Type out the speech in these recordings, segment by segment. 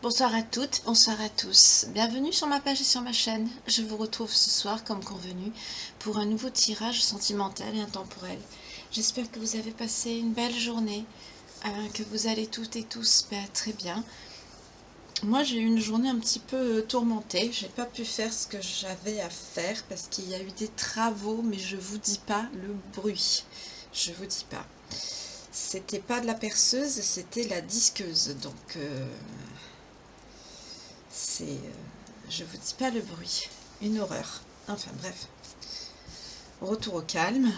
Bonsoir à toutes, bonsoir à tous. Bienvenue sur ma page et sur ma chaîne. Je vous retrouve ce soir, comme convenu, pour un nouveau tirage sentimental et intemporel. J'espère que vous avez passé une belle journée, que vous allez toutes et tous très bien. Moi, j'ai eu une journée un petit peu tourmentée. J'ai pas pu faire ce que j'avais à faire parce qu'il y a eu des travaux, mais je vous dis pas le bruit. Je vous dis pas. C'était pas de la perceuse, c'était la disqueuse. Donc, je vous dis pas le bruit, une horreur. Enfin bref, retour au calme.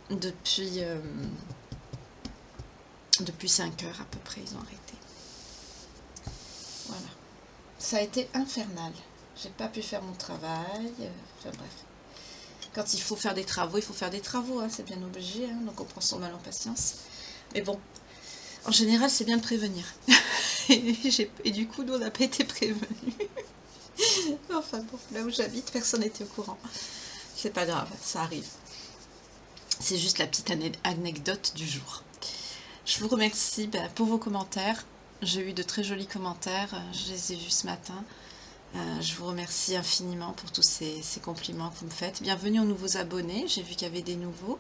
depuis 5 heures à peu près, ils ont arrêté. Voilà, ça a été infernal. J'ai pas pu faire mon travail. Enfin bref, quand il faut faire des travaux, il faut faire des travaux, hein, c'est bien obligé, hein, donc on prend son mal en patience. Mais bon, en général, c'est bien de prévenir. et du coup, nous, on n'a pas été prévenus. Enfin bon, là où j'habite, personne n'était au courant. C'est pas grave, ça arrive. C'est juste la petite anecdote du jour. Je vous remercie pour vos commentaires. J'ai eu de très jolis commentaires, je les ai vus ce matin. Je vous remercie infiniment pour tous ces compliments que vous me faites. Bienvenue aux nouveaux abonnés, j'ai vu qu'il y avait des nouveaux.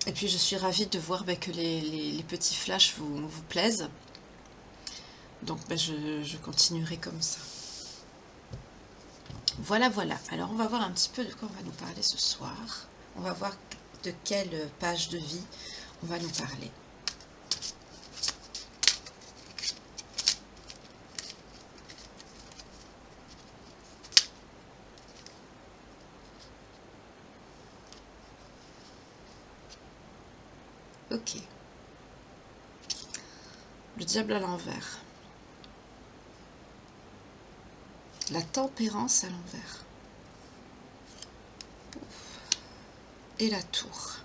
Et puis je suis ravie de voir que les petits flashs vous plaisent. Donc je continuerai comme ça. Voilà, voilà. Alors on va voir un petit peu de quoi on va nous parler ce soir. On va voir de quelle page de vie on va nous parler. Ok. Le diable à l'envers. La tempérance à l'envers. Et la tour.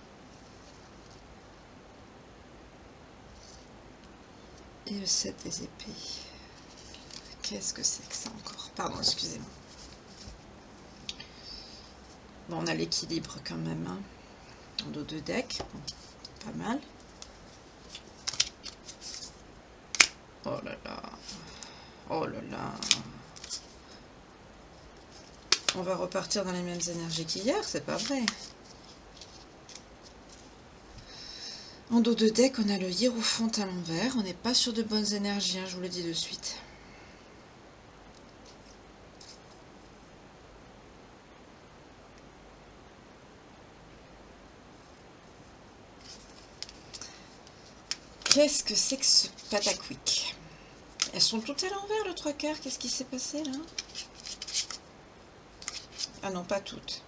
Et le 7 des épées. Qu'est-ce que c'est que ça encore? Pardon, excusez-moi. Bon, on a l'équilibre quand même. Hein. En dos de deck. Bon, pas mal. Oh là là. Oh là là. On va repartir dans les mêmes énergies qu'hier, c'est pas vrai. En dos de deck, on a le hiérophant à l'envers. On n'est pas sur de bonnes énergies, hein, je vous le dis de suite. Qu'est-ce que c'est que ce pataquic? Elles sont toutes à l'envers, le 3 quarts. Qu'est-ce qui s'est passé, là? Ah non, pas toutes.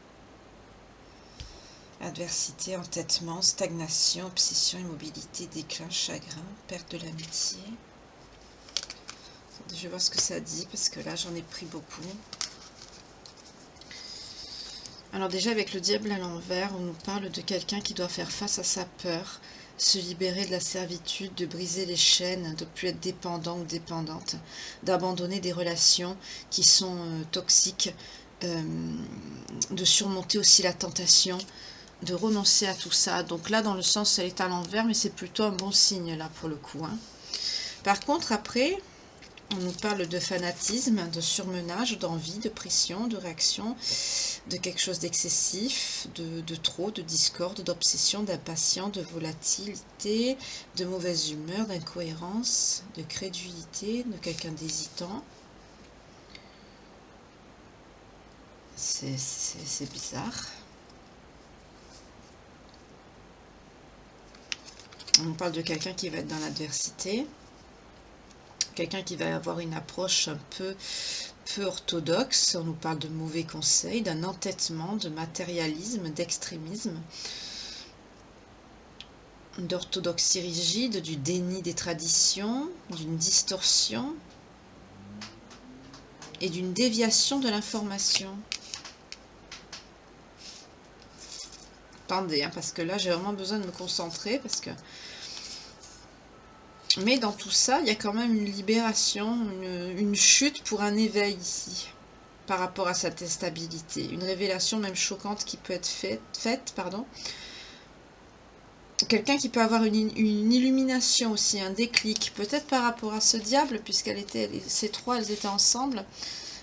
Adversité, entêtement, stagnation, obsession, immobilité, déclin, chagrin, perte de l'amitié. Je vais voir ce que ça dit, parce que là, j'en ai pris beaucoup. Alors déjà, avec le diable à l'envers, on nous parle de quelqu'un qui doit faire face à sa peur, se libérer de la servitude, de briser les chaînes, de ne plus être dépendant ou dépendante, d'abandonner des relations qui sont toxiques, de surmonter aussi la tentation, de renoncer à tout ça. Donc là, dans le sens, elle est à l'envers, mais c'est plutôt un bon signe, là, pour le coup. Hein. Par contre, après, on nous parle de fanatisme, de surmenage, d'envie, de pression, de réaction, de quelque chose d'excessif, de trop, de discorde, d'obsession, d'impatience, de volatilité, de mauvaise humeur, d'incohérence, de crédulité, de quelqu'un d'hésitant. C'est bizarre. On parle de quelqu'un qui va être dans l'adversité, quelqu'un qui va avoir une approche un peu orthodoxe. On nous parle de mauvais conseils, d'un entêtement, de matérialisme, d'extrémisme, d'orthodoxie rigide, du déni des traditions, d'une distorsion et d'une déviation de l'information. Attendez, hein, parce que là j'ai vraiment besoin de me concentrer, parce que... Mais dans tout ça, il y a quand même une libération, une chute pour un éveil ici, par rapport à cette instabilité. une stabilité. Une révélation même choquante qui peut être faite, pardon. Quelqu'un qui peut avoir une illumination aussi, un déclic, peut-être par rapport à ce diable, ces trois, elles étaient ensemble.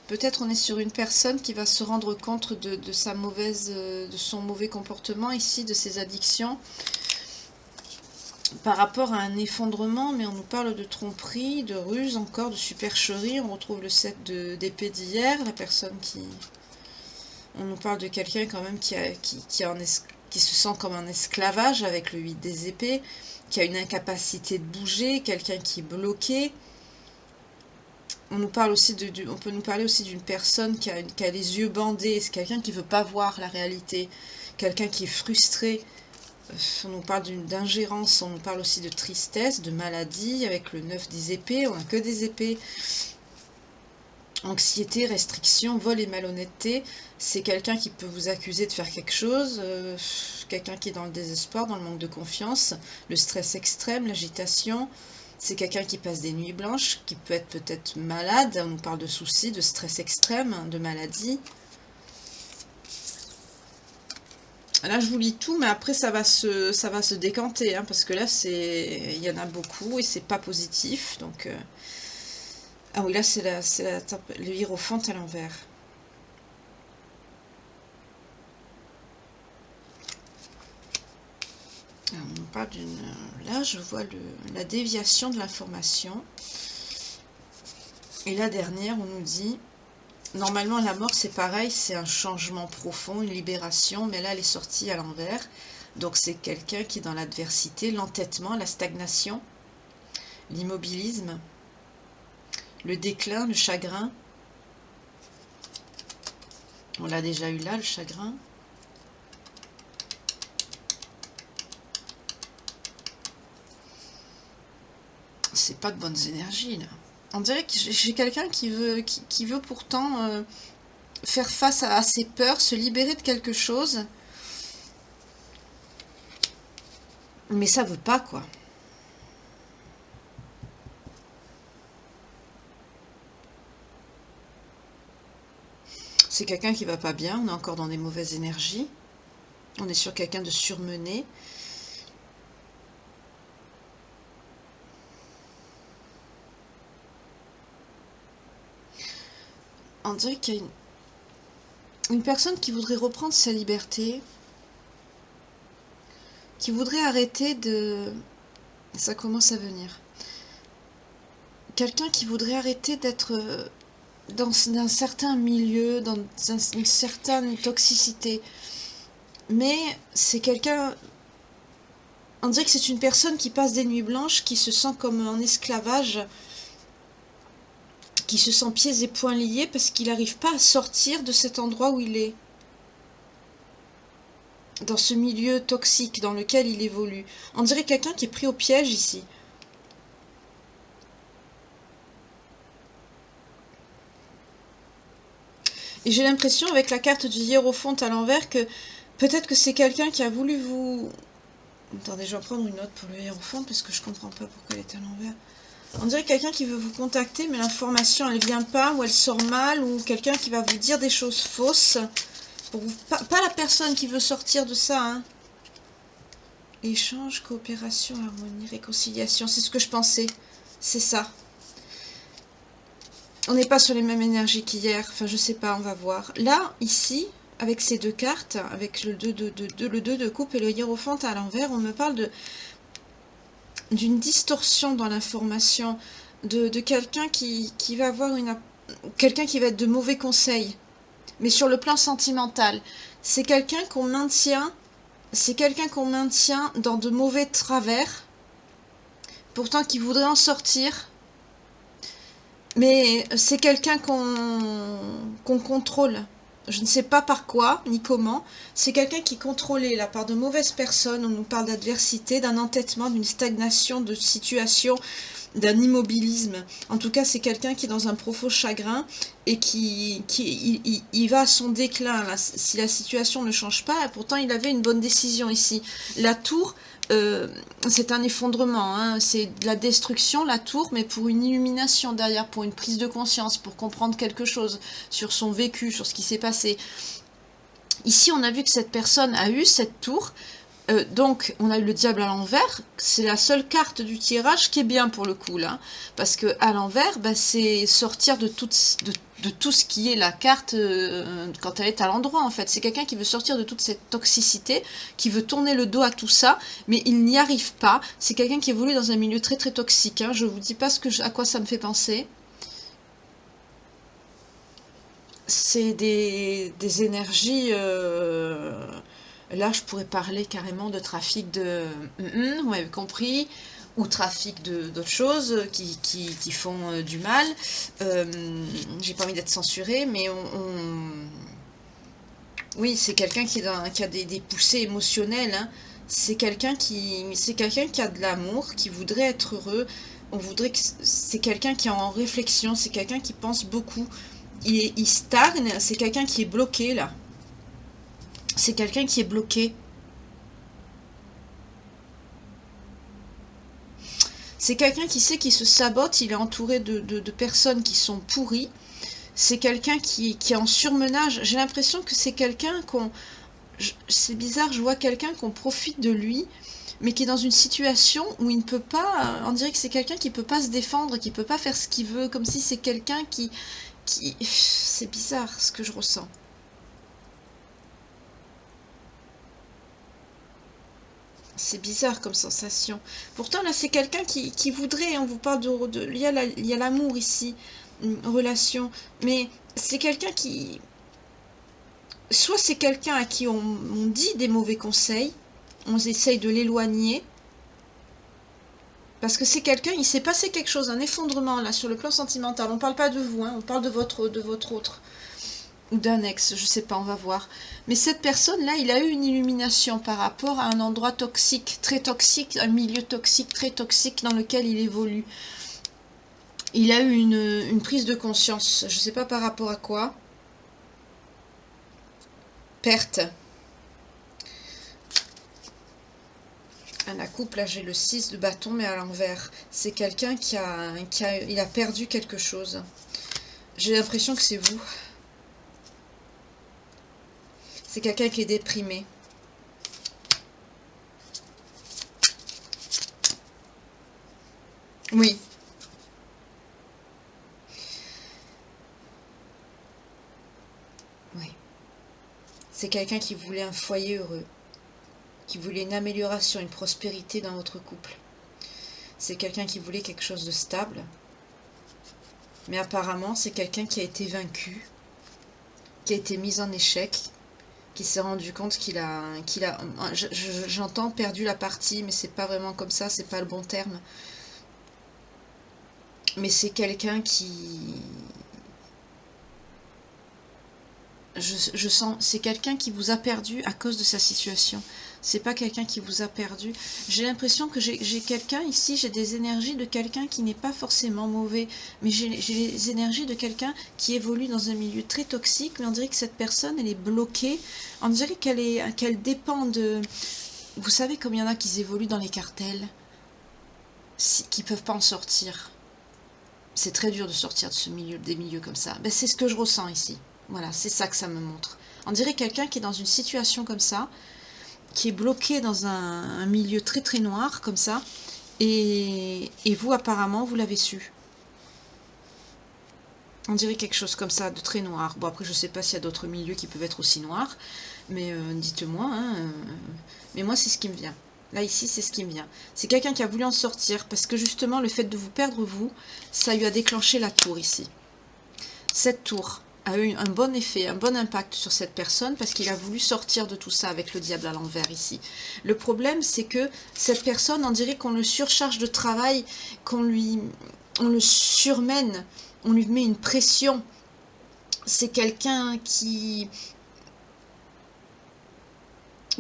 Peut-être on est sur une personne qui va se rendre compte de son mauvais comportement ici, de ses addictions, par rapport à un effondrement, mais on nous parle de tromperie, de ruse encore, de supercherie. On retrouve le set d'épée d'hier, la personne qui... On nous parle de quelqu'un quand même qui se sent comme un esclavage avec le 8 des épées, qui a une incapacité de bouger, quelqu'un qui est bloqué. On peut nous parler aussi d'une personne qui a les yeux bandés, c'est quelqu'un qui ne veut pas voir la réalité, quelqu'un qui est frustré. On nous parle d'ingérence, on nous parle aussi de tristesse, de maladie, avec le 9 des épées, on n'a que des épées. Anxiété, restriction, vol et malhonnêteté, c'est quelqu'un qui peut vous accuser de faire quelque chose, quelqu'un qui est dans le désespoir, dans le manque de confiance, le stress extrême, l'agitation, c'est quelqu'un qui passe des nuits blanches, qui peut être peut-être malade, on nous parle de soucis, de stress extrême, de maladie. Là je vous lis tout, mais après ça va se décanter, hein, parce que là il y en a beaucoup et c'est pas positif, donc... Ah oui, là, c'est le hiérophante à l'envers. On parle d'une... Là, je vois la déviation de l'information. Et la dernière, on nous dit... Normalement, la mort, c'est pareil, c'est un changement profond, une libération, mais là, elle est sortie à l'envers. Donc, c'est quelqu'un qui est dans l'adversité, l'entêtement, la stagnation, l'immobilisme, le déclin, le chagrin. On l'a déjà eu là, le chagrin. C'est pas de bonnes énergies, là. On dirait que j'ai quelqu'un qui veut pourtant faire face à ses peurs, se libérer de quelque chose. Mais ça veut pas, quoi. C'est quelqu'un qui va pas bien, on est encore dans des mauvaises énergies. On est sur quelqu'un de surmené. On dirait qu'il y a une personne qui voudrait reprendre sa liberté, qui voudrait arrêter de... Ça commence à venir. Quelqu'un qui voudrait arrêter d'être dans un certain milieu, dans une certaine toxicité. Mais c'est quelqu'un... On dirait que c'est une personne qui passe des nuits blanches, qui se sent comme en esclavage, qui se sent pieds et poings liés parce qu'il n'arrive pas à sortir de cet endroit où il est. Dans ce milieu toxique dans lequel il évolue. On dirait quelqu'un qui est pris au piège ici. Et j'ai l'impression, avec la carte du hiérophante à l'envers, que peut-être que c'est quelqu'un qui a voulu vous... Attendez, je vais prendre une note pour le hiérophante parce que je comprends pas pourquoi elle est à l'envers. On dirait quelqu'un qui veut vous contacter, mais l'information, elle vient pas, ou elle sort mal, ou quelqu'un qui va vous dire des choses fausses. Pour vous... pas la personne qui veut sortir de ça, hein. Échange, coopération, harmonie, réconciliation, c'est ce que je pensais. C'est ça. On n'est pas sur les mêmes énergies qu'hier. Enfin, je sais pas, on va voir. Là, ici, avec ces deux cartes, avec le 2 de coupe et le hiérophante à l'envers, on me parle d'une distorsion dans l'information, de quelqu'un qui va avoir quelqu'un qui va être de mauvais conseils. Mais sur le plan sentimental, c'est quelqu'un qu'on maintient dans de mauvais travers, pourtant qui voudrait en sortir. Mais c'est quelqu'un qu'on contrôle. Je ne sais pas par quoi, ni comment. C'est quelqu'un qui est contrôlé là, par de mauvaises personnes. On nous parle d'adversité, d'un entêtement, d'une stagnation de situation, d'un immobilisme. En tout cas, c'est quelqu'un qui est dans un profond chagrin et il va à son déclin là, si la situation ne change pas. Et pourtant, il avait une bonne décision ici. La tour... c'est un effondrement, hein. C'est de la destruction, la tour, mais pour une illumination derrière, pour une prise de conscience, pour comprendre quelque chose sur son vécu, sur ce qui s'est passé. Ici, on a vu que cette personne a eu cette tour, Donc, on a eu le diable à l'envers. C'est la seule carte du tirage qui est bien pour le coup, là. Parce que à l'envers, bah, c'est sortir de tout ce qui est la carte quand elle est à l'endroit, en fait. C'est quelqu'un qui veut sortir de toute cette toxicité, qui veut tourner le dos à tout ça, mais il n'y arrive pas. C'est quelqu'un qui évolue dans un milieu très très toxique. Hein. Je vous dis pas à quoi ça me fait penser. C'est des énergies... Là, je pourrais parler carrément de trafic de... vous m'avez compris, ou trafic d'autres choses qui font du mal. J'ai pas envie d'être censurée, mais oui, c'est quelqu'un qui a des poussées émotionnelles. Hein. C'est quelqu'un qui a de l'amour, qui voudrait être heureux. On voudrait que c'est quelqu'un qui est en réflexion, c'est quelqu'un qui pense beaucoup. Il stagne, c'est quelqu'un qui est bloqué là. C'est quelqu'un qui est bloqué. C'est quelqu'un qui sait qu'il se sabote, il est entouré de personnes qui sont pourries. C'est quelqu'un qui est en surmenage. J'ai l'impression que c'est quelqu'un qu'on... C'est bizarre, je vois quelqu'un qu'on profite de lui, mais qui est dans une situation où il ne peut pas... On dirait que c'est quelqu'un qui ne peut pas se défendre, qui ne peut pas faire ce qu'il veut, comme si c'est quelqu'un qui... C'est bizarre ce que je ressens. C'est bizarre comme sensation. Pourtant, là, c'est quelqu'un qui voudrait, on vous parle il y a l'amour ici, une relation, mais c'est quelqu'un qui... Soit c'est quelqu'un à qui on dit des mauvais conseils, on essaye de l'éloigner, parce que c'est quelqu'un, il s'est passé quelque chose, un effondrement, là, sur le plan sentimental. On parle pas de vous, hein, on parle de votre autre. Ou d'un ex, je sais pas, on va voir. Mais cette personne-là, il a eu une illumination par rapport à un endroit toxique, très toxique, un milieu toxique, très toxique dans lequel il évolue. Il a eu une prise de conscience, je sais pas par rapport à quoi. Perte. À la coupe, là j'ai le 6 de bâton, mais à l'envers. C'est quelqu'un il a perdu quelque chose. J'ai l'impression que c'est vous. C'est quelqu'un qui est déprimé. Oui. Oui. C'est quelqu'un qui voulait un foyer heureux, qui voulait une amélioration, une prospérité dans votre couple. C'est quelqu'un qui voulait quelque chose de stable. Mais apparemment, c'est quelqu'un qui a été vaincu, qui a été mis en échec, qui s'est rendu compte j'entends perdu la partie, mais c'est pas vraiment comme ça, c'est pas le bon terme. Mais c'est quelqu'un qui... Je sens, c'est quelqu'un qui vous a perdu à cause de sa situation. C'est pas quelqu'un qui vous a perdu. J'ai l'impression que j'ai quelqu'un ici, j'ai des énergies de quelqu'un qui n'est pas forcément mauvais, mais j'ai les énergies de quelqu'un qui évolue dans un milieu très toxique, mais on dirait que cette personne, elle est bloquée. On dirait qu'elle dépend de... Vous savez comme il y en a qui évoluent dans les cartels, qui peuvent pas en sortir. C'est très dur de sortir de des milieux comme ça. Ben, c'est ce que je ressens ici. Voilà, c'est ça que ça me montre. On dirait quelqu'un qui est dans une situation comme ça, qui est bloqué dans un milieu très très noir, comme ça, et vous, apparemment, vous l'avez su. On dirait quelque chose comme ça, de très noir. Bon, après, je sais pas s'il y a d'autres milieux qui peuvent être aussi noirs, mais dites-moi, hein, mais moi, c'est ce qui me vient. Là, ici, c'est ce qui me vient. C'est quelqu'un qui a voulu en sortir, parce que justement, le fait de vous perdre, vous, ça lui a déclenché la tour, ici. Cette tour a eu un bon effet, un bon impact sur cette personne parce qu'il a voulu sortir de tout ça avec le diable à l'envers ici. Le problème, c'est que cette personne, on dirait qu'on le surcharge de travail, on le surmène, on lui met une pression. C'est quelqu'un qui...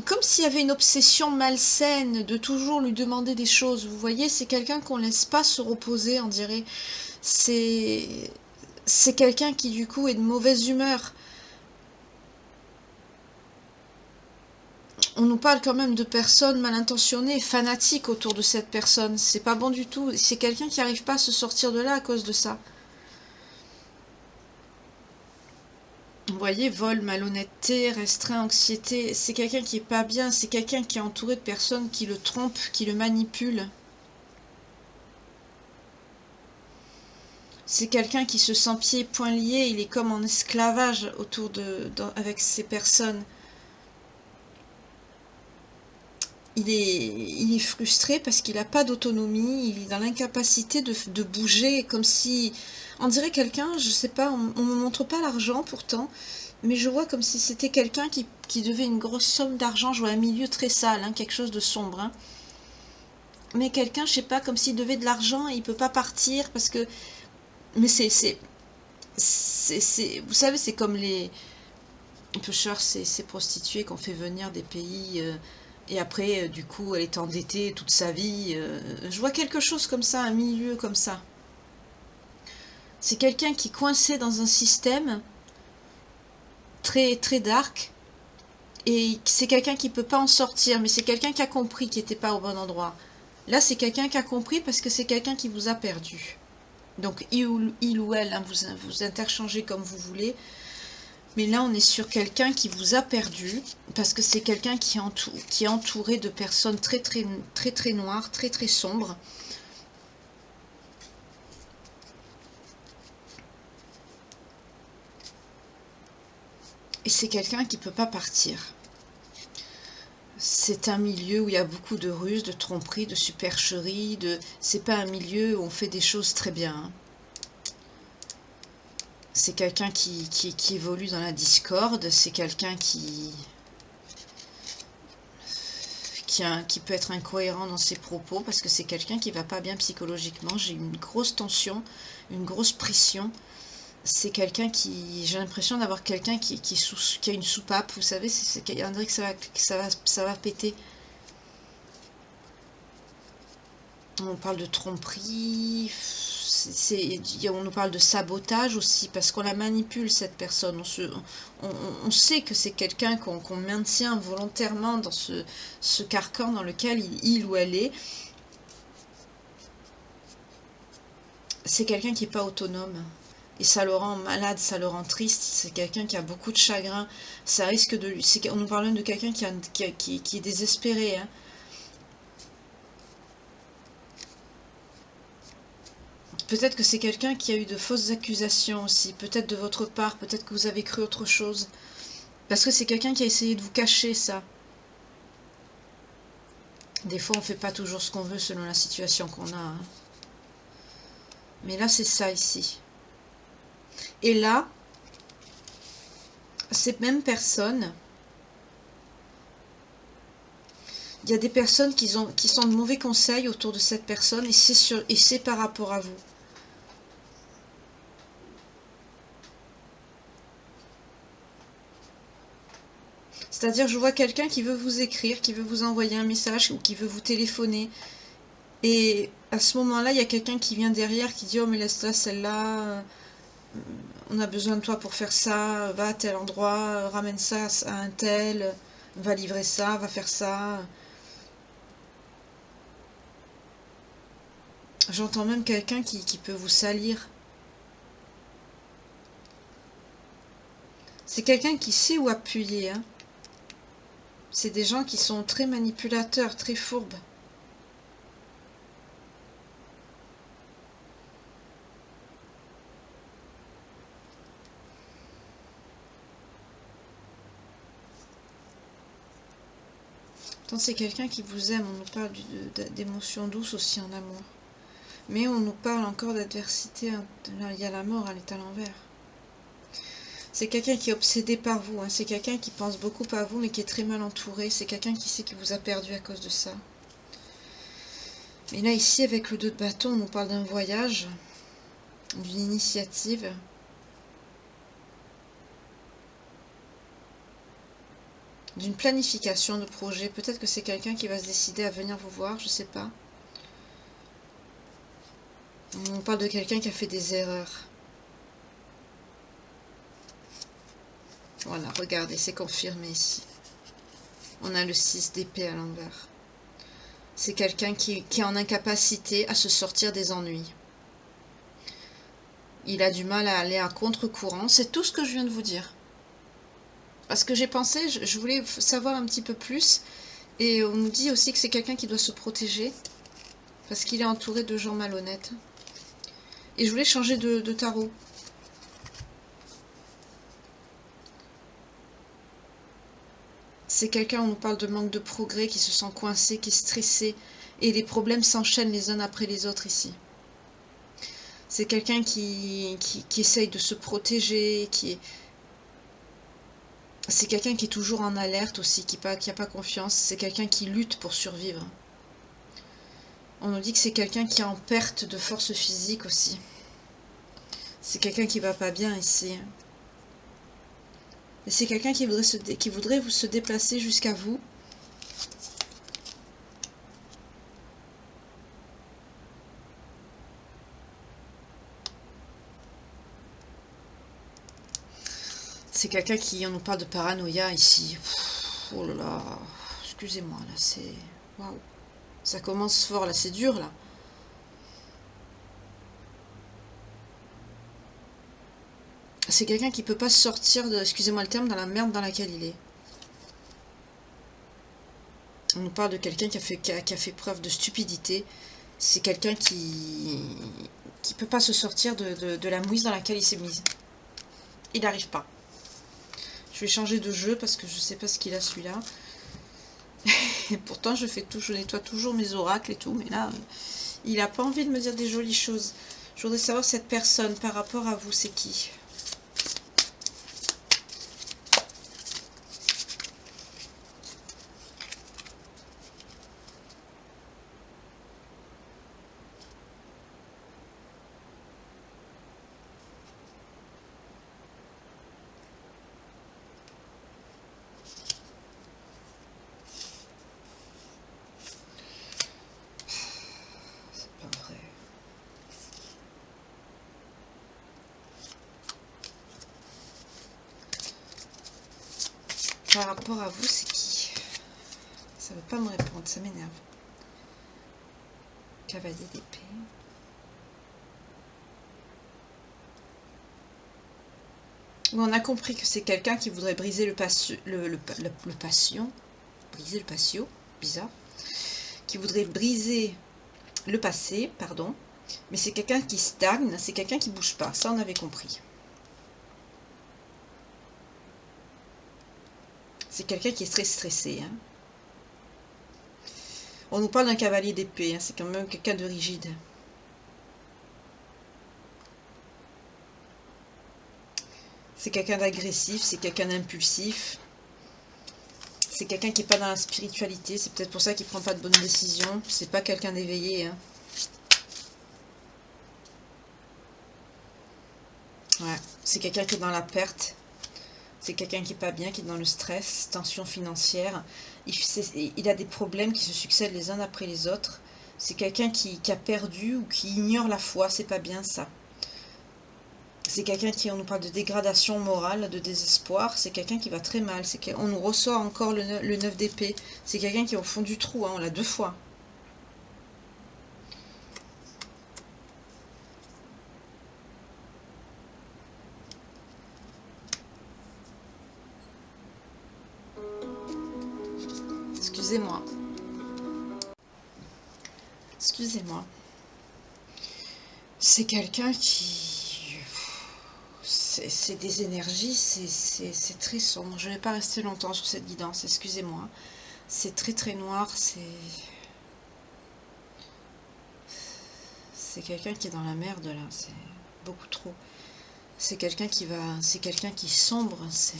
Comme s'il y avait une obsession malsaine de toujours lui demander des choses. Vous voyez, c'est quelqu'un qu'on laisse pas se reposer, on dirait. C'est quelqu'un qui du coup est de mauvaise humeur. On nous parle quand même de personnes mal intentionnées, fanatiques autour de cette personne. C'est pas bon du tout. C'est quelqu'un qui n'arrive pas à se sortir de là à cause de ça. Vous voyez, vol, malhonnêteté, restreint, anxiété. C'est quelqu'un qui est pas bien. C'est quelqu'un qui est entouré de personnes qui le trompent, qui le manipulent. C'est quelqu'un qui se sent pieds et poings liés. Il est comme en esclavage avec ces personnes. Il est frustré parce qu'il n'a pas d'autonomie, il est dans l'incapacité de bouger, comme si... On dirait quelqu'un, je sais pas, on ne me montre pas l'argent pourtant, mais je vois comme si c'était quelqu'un qui devait une grosse somme d'argent. Je vois un milieu très sale, hein, quelque chose de sombre. Hein. Mais quelqu'un, je sais pas, comme s'il devait de l'argent et il peut pas partir parce que... Mais vous savez, c'est comme les pêcheurs, ces prostituées qu'on fait venir des pays... et après, du coup, elle est endettée toute sa vie. Je vois quelque chose comme ça, un milieu comme ça. C'est quelqu'un qui est coincé dans un système très, très dark. Et c'est quelqu'un qui ne peut pas en sortir. Mais c'est quelqu'un qui a compris qu'il n'était pas au bon endroit. Là, c'est quelqu'un qui a compris parce que c'est quelqu'un qui vous a perdu. Donc, il ou elle, hein, vous interchangez comme vous voulez. Mais là, on est sur quelqu'un qui vous a perdu, parce que c'est quelqu'un qui est entouré de personnes très, très, très, très noires, très, très sombres. Et c'est quelqu'un qui ne peut pas partir. C'est un milieu où il y a beaucoup de ruses, de tromperies, de supercheries. C'est pas un milieu où on fait des choses très bien. Hein. C'est quelqu'un qui évolue dans la discorde. C'est quelqu'un qui peut être incohérent dans ses propos parce que c'est quelqu'un qui va pas bien psychologiquement. J'ai une grosse tension, une grosse pression. C'est quelqu'un qui... J'ai l'impression d'avoir quelqu'un qui a une soupape. Vous savez, on dirait que ça va péter. On parle de tromperie, on nous parle de sabotage aussi, parce qu'on la manipule, cette personne. On sait que c'est quelqu'un qu'on maintient volontairement dans ce carcan dans lequel il ou elle est. C'est quelqu'un qui n'est pas autonome. Et ça le rend malade, ça le rend triste. C'est quelqu'un qui a beaucoup de chagrin. Ça risque de... On nous parle de quelqu'un qui est désespéré, hein. Peut-être que c'est quelqu'un qui a eu de fausses accusations aussi, peut-être de votre part, peut-être que vous avez cru autre chose. Parce que c'est quelqu'un qui a essayé de vous cacher ça. Des fois, on ne fait pas toujours ce qu'on veut selon la situation qu'on a. Hein. Mais là, c'est ça ici. Et là, ces mêmes personnes, il y a des personnes qui sont de mauvais conseils autour de cette personne et c'est par rapport à vous. C'est-à-dire, je vois quelqu'un qui veut vous écrire, qui veut vous envoyer un message ou qui veut vous téléphoner. Et à ce moment-là, il y a quelqu'un qui vient derrière qui dit « Oh, mais laisse-la celle-là, on a besoin de toi pour faire ça, va à tel endroit, ramène ça à un tel, va livrer ça, va faire ça. » J'entends même quelqu'un qui peut vous salir. C'est quelqu'un qui sait où appuyer, hein. C'est des gens qui sont très manipulateurs, très fourbes. Tant c'est quelqu'un qui vous aime, on nous parle d'émotions douces aussi en amour. Mais on nous parle encore d'adversité, hein. Il y a la mort, elle est à l'envers. C'est quelqu'un qui est obsédé par vous, hein. C'est quelqu'un qui pense beaucoup à vous, mais qui est très mal entouré. C'est quelqu'un qui sait qu'il vous a perdu à cause de ça. Et là, ici, avec le 2 de bâton, on nous parle d'un voyage, d'une initiative. D'une planification de projet. Peut-être que c'est quelqu'un qui va se décider à venir vous voir, je sais pas. On parle de quelqu'un qui a fait des erreurs. Voilà, regardez, c'est confirmé ici. On a le 6 d'épée à l'envers. C'est quelqu'un qui est en incapacité à se sortir des ennuis. Il a du mal à aller à contre-courant. C'est tout ce que je viens de vous dire. Parce que j'ai pensé, je voulais savoir un petit peu plus. Et on nous dit aussi que c'est quelqu'un qui doit se protéger. Parce qu'il est entouré de gens malhonnêtes. Et je voulais changer de tarot. C'est quelqu'un, on nous parle de manque de progrès, qui se sent coincé, qui est stressé. Et les problèmes s'enchaînent les uns après les autres ici. C'est quelqu'un qui essaye de se protéger, c'est quelqu'un qui est toujours en alerte aussi, qui n'a pas confiance. C'est quelqu'un qui lutte pour survivre. On nous dit que c'est quelqu'un qui est en perte de force physique aussi. C'est quelqu'un qui va pas bien ici. Et c'est quelqu'un qui voudrait se déplacer jusqu'à vous. C'est quelqu'un qui, on nous parle de paranoïa ici. Oh là là, excusez-moi, là c'est... Waouh, ça commence fort, là c'est dur là. C'est quelqu'un qui peut pas sortir de, excusez-moi le terme, dans la merde dans laquelle il est. On nous parle de quelqu'un qui a fait preuve de stupidité. C'est quelqu'un qui peut pas se sortir de la mouise dans laquelle il s'est mise. Il n'arrive pas. Je vais changer de jeu parce que je sais pas ce qu'il a celui-là. Et pourtant je nettoie toujours mes oracles et tout, mais là, il a pas envie de me dire des jolies choses. Je voudrais savoir cette personne par rapport à vous, c'est qui? Par rapport à vous, c'est qui? Ça veut pas me répondre, ça m'énerve. Cavalier d'épée. On a compris que c'est quelqu'un qui voudrait briser le patio, briser le patio, bizarre, qui voudrait briser le passé, pardon, mais c'est quelqu'un qui stagne, c'est quelqu'un qui bouge pas, ça on avait compris. C'est quelqu'un qui est très stressé. Hein. On nous parle d'un cavalier d'épée, hein, c'est quand même quelqu'un de rigide. C'est quelqu'un d'agressif, c'est quelqu'un d'impulsif. C'est quelqu'un qui n'est pas dans la spiritualité, c'est peut-être pour ça qu'il ne prend pas de bonnes décisions. C'est pas quelqu'un d'éveillé. Hein. Ouais, c'est quelqu'un qui est dans la perte. C'est quelqu'un qui est pas bien, qui est dans le stress, tension financière. Il a des problèmes qui se succèdent les uns après les autres. C'est quelqu'un qui a perdu ou qui ignore la foi, c'est pas bien ça. C'est quelqu'un qui, on nous parle de dégradation morale, de désespoir. C'est quelqu'un qui va très mal. On nous ressort encore le 9 d'épée. C'est quelqu'un qui est au fond du trou, hein, on l'a 2 fois. Excusez-moi. Excusez-moi. C'est quelqu'un qui... C'est des énergies, c'est très sombre. Je ne vais pas rester longtemps sur cette guidance, excusez-moi. C'est très très noir, c'est quelqu'un qui est dans la merde là, c'est beaucoup trop. C'est quelqu'un qui va... C'est quelqu'un qui sombre, c'est...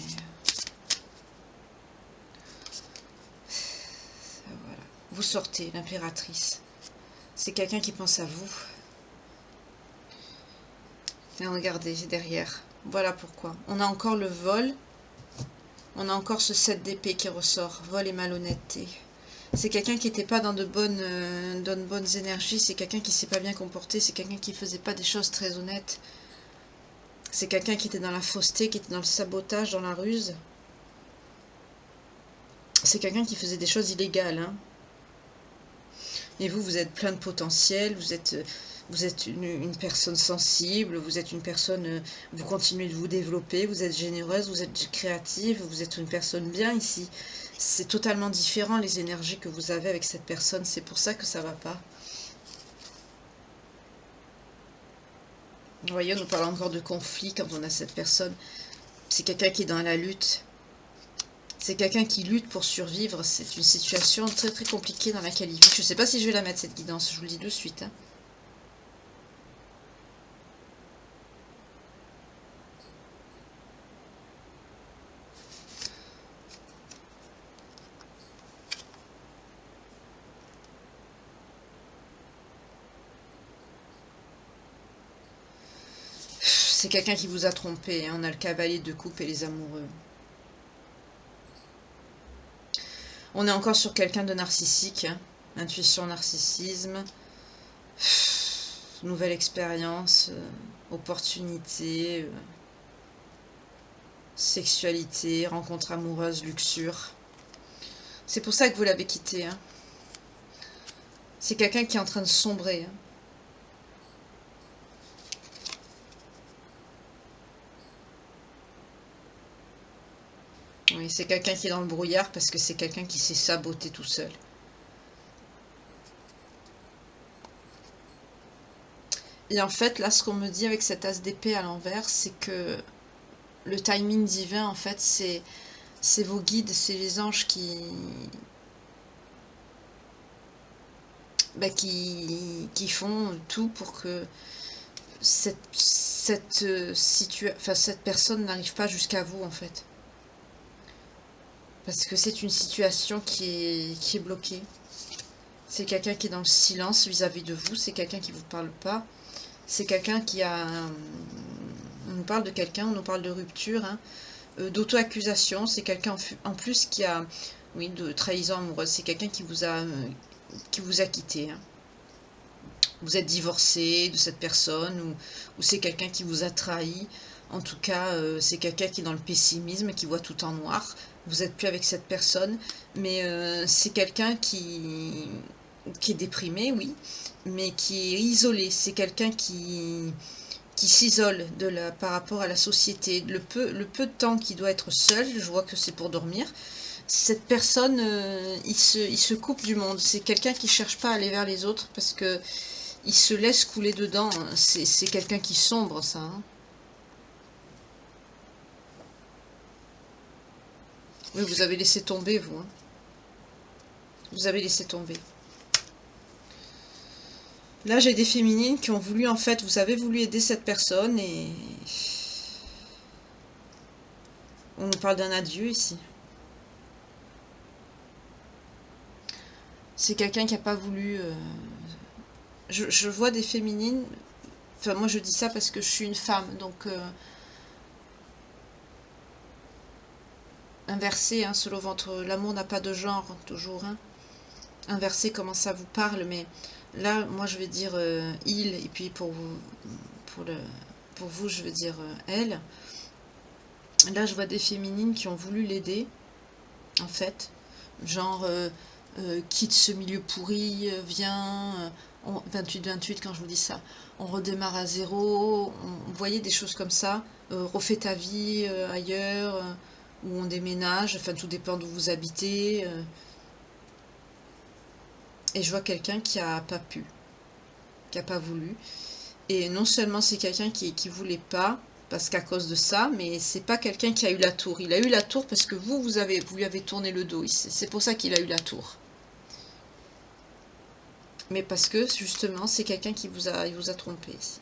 Voilà. Vous sortez, l'impératrice. C'est quelqu'un qui pense à vous. Et regardez, derrière. Voilà pourquoi. On a encore le vol. On a encore ce 7 d'épée qui ressort. Vol et malhonnêteté. C'est quelqu'un qui n'était pas dans de bonnes énergies. C'est quelqu'un qui ne s'est pas bien comporté. C'est quelqu'un qui ne faisait pas des choses très honnêtes. C'est quelqu'un qui était dans la fausseté, qui était dans le sabotage, dans la ruse. C'est quelqu'un qui faisait des choses illégales. Hein. Et vous êtes plein de potentiel. Vous êtes une personne sensible, vous êtes une personne, vous continuez de vous développer, vous êtes généreuse, vous êtes créative, vous êtes une personne bien ici. C'est totalement différent les énergies que vous avez avec cette personne, c'est pour ça que ça va pas. Vous voyez, on nous parle encore de conflit quand on a cette personne. C'est quelqu'un qui est dans la lutte. C'est quelqu'un qui lutte pour survivre. C'est une situation très très compliquée dans laquelle il vit. Je ne sais pas si je vais la mettre cette guidance, je vous le dis de suite. Hein. C'est quelqu'un qui vous a trompé. Hein. On a le cavalier de coupe et les amoureux. On est encore sur quelqu'un de narcissique. Hein. Intuition, narcissisme. Nouvelle expérience. Opportunité. Sexualité. Rencontre amoureuse. Luxure. C'est pour ça que vous l'avez quitté. Hein. C'est quelqu'un qui est en train de sombrer. Hein. Oui, c'est quelqu'un qui est dans le brouillard parce que c'est quelqu'un qui s'est saboté tout seul. Et en fait, là, ce qu'on me dit avec cet as d'épée à l'envers, c'est que le timing divin, en fait, c'est vos guides, c'est les anges qui font tout pour que cette personne n'arrive pas jusqu'à vous, en fait. Parce que c'est une situation qui est bloquée. C'est quelqu'un qui est dans le silence vis-à-vis de vous. C'est quelqu'un qui ne vous parle pas. C'est quelqu'un qui a... On nous parle de quelqu'un, on nous parle de rupture, hein, d'auto-accusation. C'est quelqu'un en plus qui a... Oui, de trahison amoureuse. C'est quelqu'un qui vous a quitté. Hein. Vous êtes divorcé de cette personne ou c'est quelqu'un qui vous a trahi. En tout cas, c'est quelqu'un qui est dans le pessimisme, qui voit tout en noir. Vous n'êtes plus avec cette personne, mais c'est quelqu'un qui est déprimé, oui, mais qui est isolé. C'est quelqu'un qui s'isole par rapport à la société. Le peu de temps qu'il doit être seul, je vois que c'est pour dormir. Cette personne, il se coupe du monde. C'est quelqu'un qui ne cherche pas à aller vers les autres parce que il se laisse couler dedans. C'est quelqu'un qui sombre, ça. Hein. Oui, vous avez laissé tomber, vous. Hein. Vous avez laissé tomber. Là, j'ai des féminines qui ont voulu, en fait, vous avez voulu aider cette personne et... On nous parle d'un adieu ici. C'est quelqu'un qui n'a pas voulu... Je vois des féminines... Enfin, moi, je dis ça parce que je suis une femme, donc... Inversé, hein, selon votre... L'amour n'a pas de genre, toujours. Hein. Inversé, comment ça vous parle, mais là, moi, je vais dire il, et puis pour vous, je veux dire elle. Là, je vois des féminines qui ont voulu l'aider, en fait. Genre, quitte ce milieu pourri, viens... 28-28 quand je vous dis ça. On redémarre à zéro. Vous voyez des choses comme ça. Refais ta vie ailleurs. Où on déménage, enfin tout dépend d'où vous habitez. Et je vois quelqu'un qui a pas pu, qui a pas voulu. Et non seulement c'est quelqu'un qui voulait pas, parce qu'à cause de ça, mais c'est pas quelqu'un qui a eu la tour. Il a eu la tour parce que vous lui avez tourné le dos. C'est pour ça qu'il a eu la tour. Mais parce que justement, c'est quelqu'un il vous a trompé ici.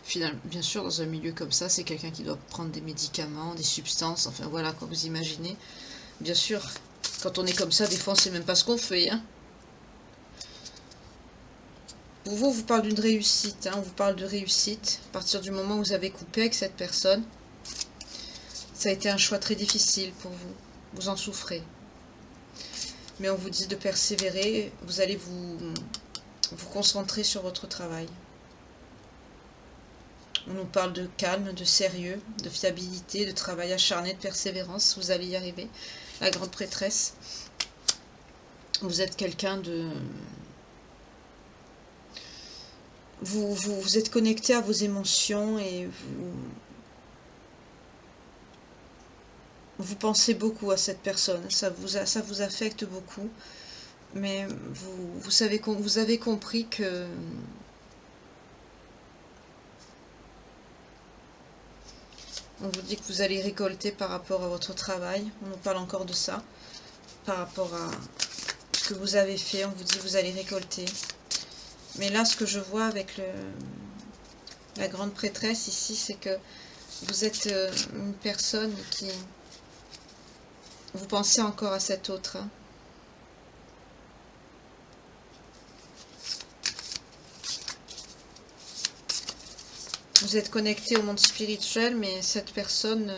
Finalement, bien sûr, dans un milieu comme ça, c'est quelqu'un qui doit prendre des médicaments, des substances, enfin voilà, quoi, vous imaginez. Bien sûr, quand on est comme ça, des fois, on ne sait même pas ce qu'on fait. Hein. Pour vous, on vous parle d'une réussite, hein, on vous parle de réussite. À partir du moment où vous avez coupé avec cette personne, ça a été un choix très difficile pour vous. Vous en souffrez. Mais on vous dit de persévérer, vous allez vous concentrer sur votre travail. On nous parle de calme, de sérieux, de fiabilité, de travail acharné, de persévérance. Vous allez y arriver. La grande prêtresse. Vous êtes quelqu'un de... Vous êtes connecté à vos émotions et vous pensez beaucoup à cette personne. Ça vous affecte beaucoup. Mais vous avez compris que on vous dit que vous allez récolter par rapport à votre travail. On nous parle encore de ça. Par rapport à ce que vous avez fait, on vous dit que vous allez récolter. Mais là, ce que je vois avec la grande prêtresse ici, c'est que vous êtes une personne qui... Vous pensez encore à cet autre. Hein. Vous êtes connecté au monde spirituel, mais cette personne...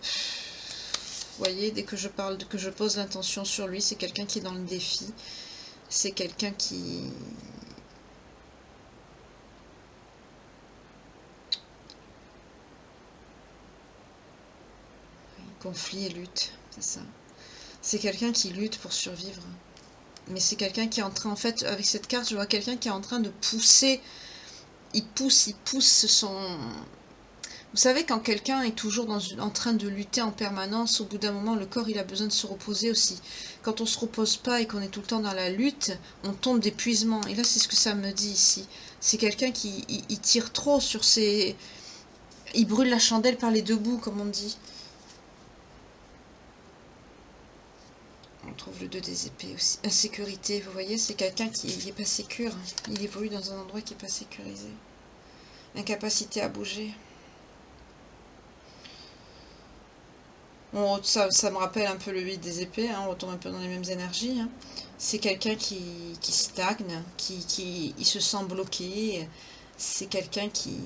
vous voyez, dès que je parle, que je pose l'intention sur lui, c'est quelqu'un qui est dans le défi. C'est quelqu'un qui... Conflit et lutte, c'est ça. C'est quelqu'un qui lutte pour survivre. Mais c'est quelqu'un qui est en train, en fait, avec cette carte, je vois quelqu'un qui est en train de pousser. Il pousse son... Vous savez, quand quelqu'un est toujours en train de lutter en permanence, au bout d'un moment, le corps, il a besoin de se reposer aussi. Quand on se repose pas et qu'on est tout le temps dans la lutte, on tombe d'épuisement. Et là, c'est ce que ça me dit ici. C'est quelqu'un qui il tire trop sur ses... Il brûle la chandelle par les deux bouts, comme on dit. On trouve le 2 des épées aussi. Insécurité, vous voyez, c'est quelqu'un qui n'est pas sécure. Il évolue dans un endroit qui n'est pas sécurisé. Incapacité à bouger. Ça me rappelle un peu le 8 des épées, hein, on retombe un peu dans les mêmes énergies. Hein. C'est quelqu'un qui stagne, qui se sent bloqué. C'est quelqu'un qui...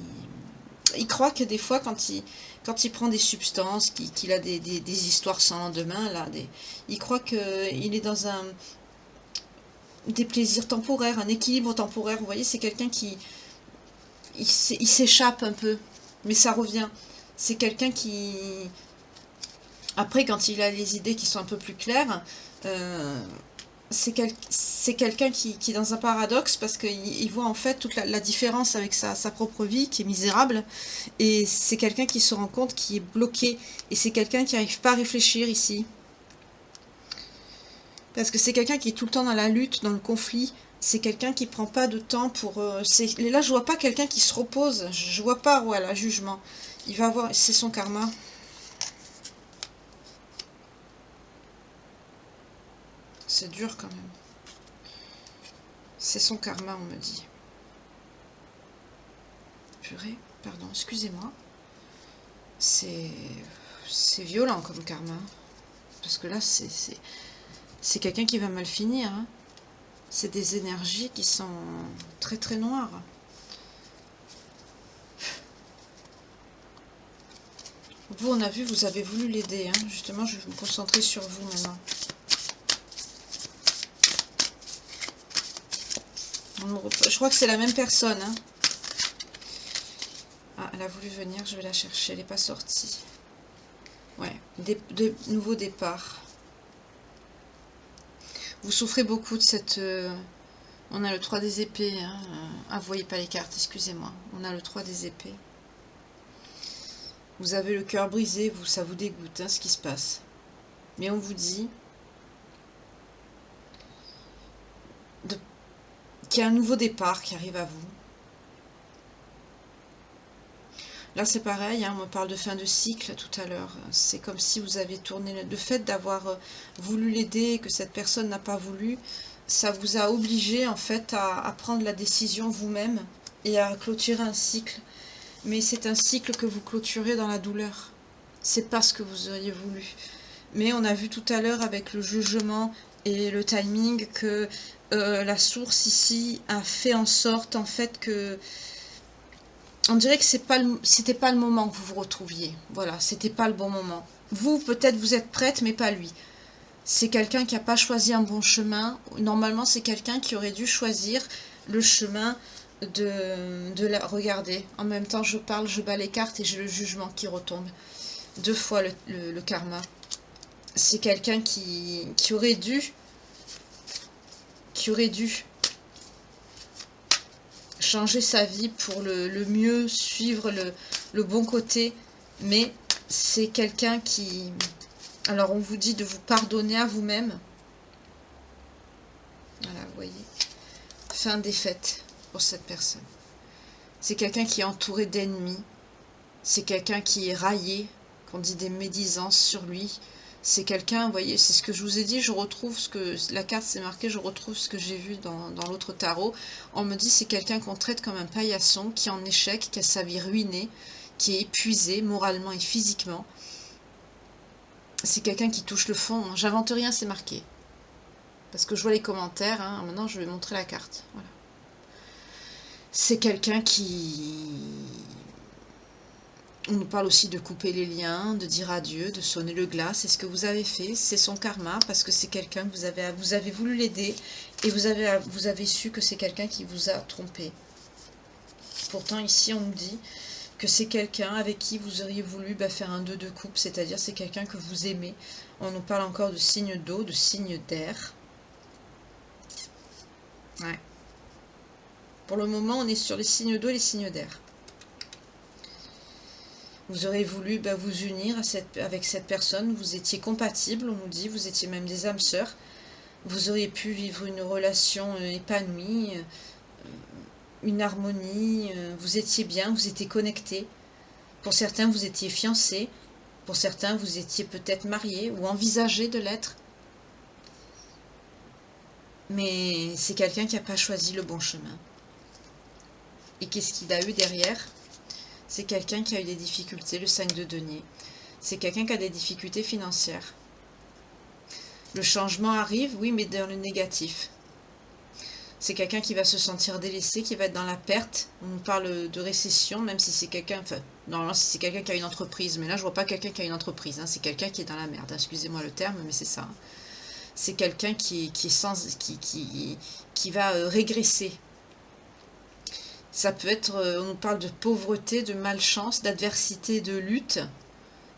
Il croit que des fois, quand il prend des substances, qu'il a des histoires sans lendemain, là, il croit qu'il est dans des plaisirs temporaires, un équilibre temporaire. Vous voyez, c'est quelqu'un qui... Il s'échappe un peu, mais ça revient. C'est quelqu'un qui... Après, quand il a les idées qui sont un peu plus claires, c'est quelqu'un qui est dans un paradoxe parce qu'il voit en fait toute la différence avec sa propre vie qui est misérable. Et c'est quelqu'un qui se rend compte qu'il est bloqué. Et c'est quelqu'un qui n'arrive pas à réfléchir ici. Parce que c'est quelqu'un qui est tout le temps dans la lutte, dans le conflit. C'est quelqu'un qui prend pas de temps pour... Et là, je vois pas quelqu'un qui se repose. Je vois pas, voilà, jugement. Il va avoir... C'est son karma. C'est dur quand même. C'est son karma, on me dit. Purée, pardon, excusez-moi. C'est violent comme karma. Parce que là, c'est quelqu'un qui va mal finir. Hein. C'est des énergies qui sont très très noires. Vous, on a vu, vous avez voulu l'aider. Hein. Justement, je vais me concentrer sur vous maintenant. Je crois que c'est la même personne. Hein. Ah, elle a voulu venir, je vais la chercher. Elle n'est pas sortie. Ouais, de nouveaux départs. Vous souffrez beaucoup de cette... On a le 3 des épées. Hein. Ah, vous voyez pas les cartes, excusez-moi. On a le 3 des épées. Vous avez le cœur brisé, ça vous dégoûte, hein, ce qui se passe. Mais on vous dit qu'il y a un nouveau départ qui arrive à vous. Là, c'est pareil, hein, on me parle de fin de cycle tout à l'heure. C'est comme si vous avez tourné... Le fait d'avoir voulu l'aider et que cette personne n'a pas voulu, ça vous a obligé, en fait, à prendre la décision vous-même et à clôturer un cycle. Mais c'est un cycle que vous clôturez dans la douleur. C'est pas ce que vous auriez voulu. Mais on a vu tout à l'heure avec le jugement et le timing que la source ici a fait en sorte, en fait, que... On dirait que c'était pas le moment que vous vous retrouviez. Voilà, c'était pas le bon moment. Vous, peut-être, vous êtes prête, mais pas lui. C'est quelqu'un qui n'a pas choisi un bon chemin. Normalement, c'est quelqu'un qui aurait dû choisir le chemin de la... Regardez, en même temps, je parle, je bats les cartes et j'ai le jugement qui retombe. 2 fois le karma. C'est quelqu'un qui aurait dû qui aurait dû changer sa vie pour le mieux, suivre le bon côté, mais c'est quelqu'un qui... Alors on vous dit de vous pardonner à vous-même. Voilà, vous voyez. Fin des fêtes pour cette personne. C'est quelqu'un qui est entouré d'ennemis. C'est quelqu'un qui est raillé, qu'on dit des médisances sur lui. C'est quelqu'un, vous voyez, c'est ce que je vous ai dit, je retrouve ce que, la carte s'est marquée, je retrouve ce que j'ai vu dans l'autre tarot. On me dit c'est quelqu'un qu'on traite comme un paillasson, qui est en échec, qui a sa vie ruinée, qui est épuisé moralement et physiquement. C'est quelqu'un qui touche le fond. J'invente rien, c'est marqué. Parce que je vois les commentaires, hein. Maintenant je vais montrer la carte. Voilà. C'est quelqu'un qui... On nous parle aussi de couper les liens, de dire adieu, de sonner le glas. C'est ce que vous avez fait, c'est son karma, parce que c'est quelqu'un que vous avez voulu l'aider, et vous avez su que c'est quelqu'un qui vous a trompé. Pourtant ici on nous dit que c'est quelqu'un avec qui vous auriez voulu faire un 2 de coupe, c'est-à-dire c'est quelqu'un que vous aimez. On nous parle encore de signes d'eau, de signes d'air. Ouais. Pour le moment, on est sur les signes d'eau et les signes d'air. Vous aurez voulu vous unir avec cette personne, vous étiez compatibles, on nous dit, vous étiez même des âmes sœurs. Vous auriez pu vivre une relation épanouie, une harmonie, vous étiez bien, vous étiez connectés. Pour certains, vous étiez fiancés, pour certains, vous étiez peut-être mariés ou envisagés de l'être. Mais c'est quelqu'un qui n'a pas choisi le bon chemin. Et qu'est-ce qu'il a eu derrière? C'est quelqu'un qui a eu des difficultés, le 5 de denier. C'est quelqu'un qui a des difficultés financières. Le changement arrive, oui, mais dans le négatif. C'est quelqu'un qui va se sentir délaissé, qui va être dans la perte. On nous parle de récession, même si c'est quelqu'un... Enfin, normalement, si c'est quelqu'un qui a une entreprise. Mais là, je vois pas quelqu'un qui a une entreprise. Hein. C'est quelqu'un qui est dans la merde. Excusez-moi le terme, mais c'est ça. Hein. C'est quelqu'un qui va régresser. Ça peut être, on nous parle de pauvreté, de malchance, d'adversité, de lutte.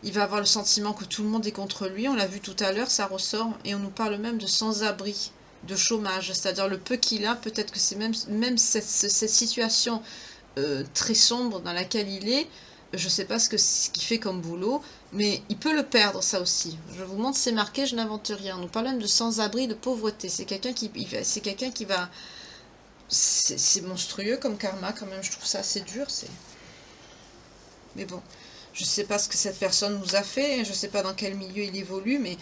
Il va avoir le sentiment que tout le monde est contre lui. On l'a vu tout à l'heure, ça ressort. Et on nous parle même de sans-abri, de chômage. C'est-à-dire le peu qu'il a, peut-être que c'est même cette situation très sombre dans laquelle il est. Je ne sais pas ce qu'il fait comme boulot, mais il peut le perdre, ça aussi. Je vous montre, c'est marqué, je n'invente rien. On nous parle même de sans-abri, de pauvreté. C'est quelqu'un qui va... C'est monstrueux comme karma, quand même, je trouve ça assez dur. Mais bon, je ne sais pas ce que cette personne nous a fait, je ne sais pas dans quel milieu il évolue, mais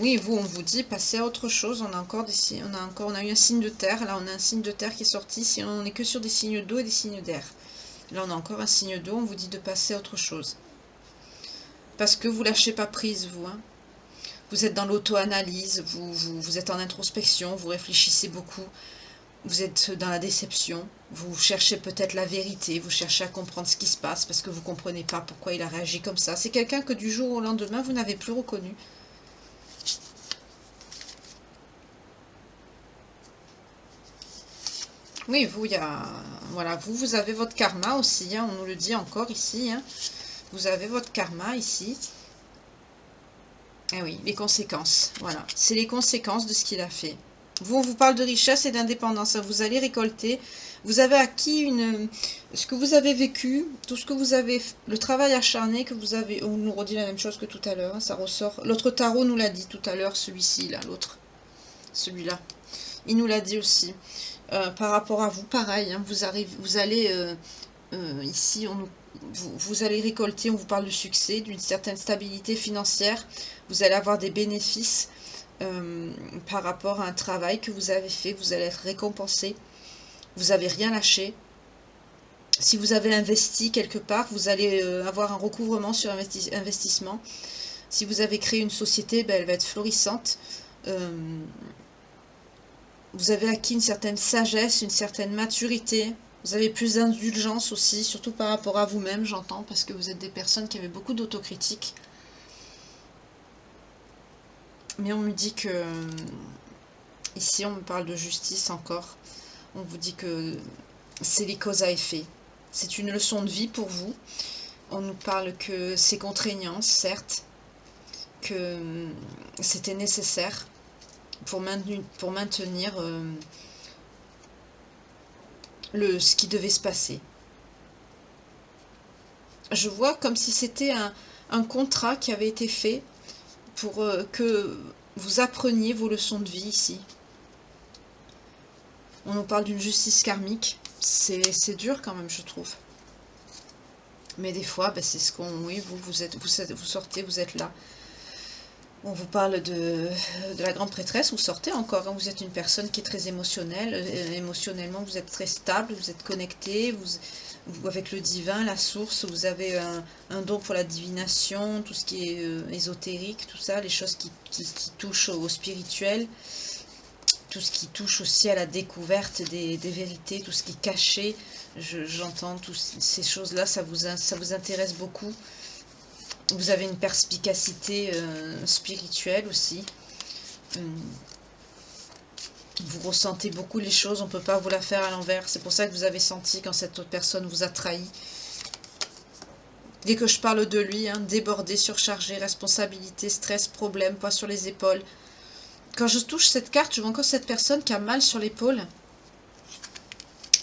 oui, vous, on vous dit, passez à autre chose. On a eu un signe de terre, là on a un signe de terre qui est sorti, si on n'est que sur des signes d'eau et des signes d'air. Là on a encore un signe d'eau, on vous dit de passer à autre chose. Parce que vous lâchez pas prise, vous, hein. Vous êtes dans l'auto-analyse, vous êtes en introspection, vous réfléchissez beaucoup. Vous êtes dans la déception, vous cherchez peut-être la vérité, vous cherchez à comprendre ce qui se passe parce que vous ne comprenez pas pourquoi il a réagi comme ça. C'est quelqu'un que du jour au lendemain, vous n'avez plus reconnu. Oui, vous, voilà, vous avez votre karma aussi, hein, on nous le dit encore ici. Hein. Vous avez votre karma ici. Eh oui, les conséquences, voilà. C'est les conséquences de ce qu'il a fait. Vous, on vous parle de richesse et d'indépendance. Vous allez récolter. Vous avez acquis ce que vous avez vécu, tout ce que vous avez, le travail acharné que vous avez. On nous redit la même chose que tout à l'heure. Hein, ça ressort. L'autre tarot nous l'a dit tout à l'heure. Celui-ci, là, l'autre. Celui-là. Il nous l'a dit aussi. Par rapport à vous, pareil. Hein, vous allez ici, vous allez récolter. On vous parle de succès, d'une certaine stabilité financière. Vous allez avoir des bénéfices. Par rapport à un travail que vous avez fait, vous allez être récompensé. Vous n'avez rien lâché. Si vous avez investi quelque part, vous allez avoir un recouvrement sur investissement. Si vous avez créé une société, elle va être florissante. Vous avez acquis une certaine sagesse, une certaine maturité. Vous avez plus d'indulgence aussi, surtout par rapport à vous-même, j'entends, parce que vous êtes des personnes qui avaient beaucoup d'autocritique. Mais on me dit que, ici on me parle de justice encore, on vous dit que c'est les causes à effet. C'est une leçon de vie pour vous. On nous parle que c'est contraignant, certes, que c'était nécessaire pour maintenir ce qui devait se passer. Je vois comme si c'était un contrat qui avait été fait pour que vous appreniez vos leçons de vie ici. On nous parle d'une justice karmique. C'est dur quand même, je trouve. Mais des fois, ben, c'est ce qu'on... Oui, vous sortez, vous êtes là. On vous parle de la grande prêtresse, vous sortez encore, hein, vous êtes une personne qui est très émotionnelle, émotionnellement vous êtes très stable, vous êtes connecté, vous avec le divin, la source, vous avez un don pour la divination, tout ce qui est ésotérique, tout ça, les choses qui touchent au spirituel, tout ce qui touche aussi à la découverte des vérités, tout ce qui est caché, j'entends toutes ces choses-là, ça vous intéresse beaucoup. Vous avez une perspicacité spirituelle aussi. Vous ressentez beaucoup les choses, on ne peut pas vous la faire à l'envers. C'est pour ça que vous avez senti quand cette autre personne vous a trahi. Dès que je parle de lui, hein, débordé, surchargé, responsabilité, stress, problème, poids sur les épaules. Quand je touche cette carte, je vois encore cette personne qui a mal sur l'épaule.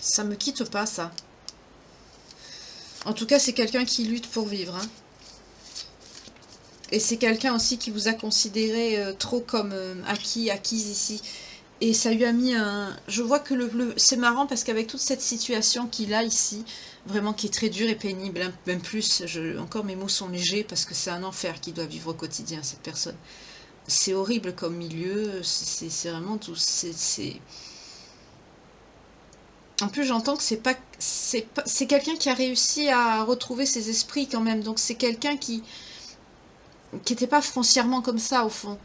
Ça me quitte pas, ça. En tout cas, c'est quelqu'un qui lutte pour vivre, hein. Et c'est quelqu'un aussi qui vous a considéré trop comme acquise ici. Et ça lui a mis un... Je vois que c'est marrant parce qu'avec toute cette situation qu'il a ici, vraiment qui est très dure et pénible, hein, même plus, encore mes mots sont légers parce que c'est un enfer qu'il doit vivre au quotidien, cette personne. C'est horrible comme milieu, c'est vraiment tout... En plus, j'entends que c'est quelqu'un qui a réussi à retrouver ses esprits quand même. Donc c'est quelqu'un qui n'était pas foncièrement comme ça au fond.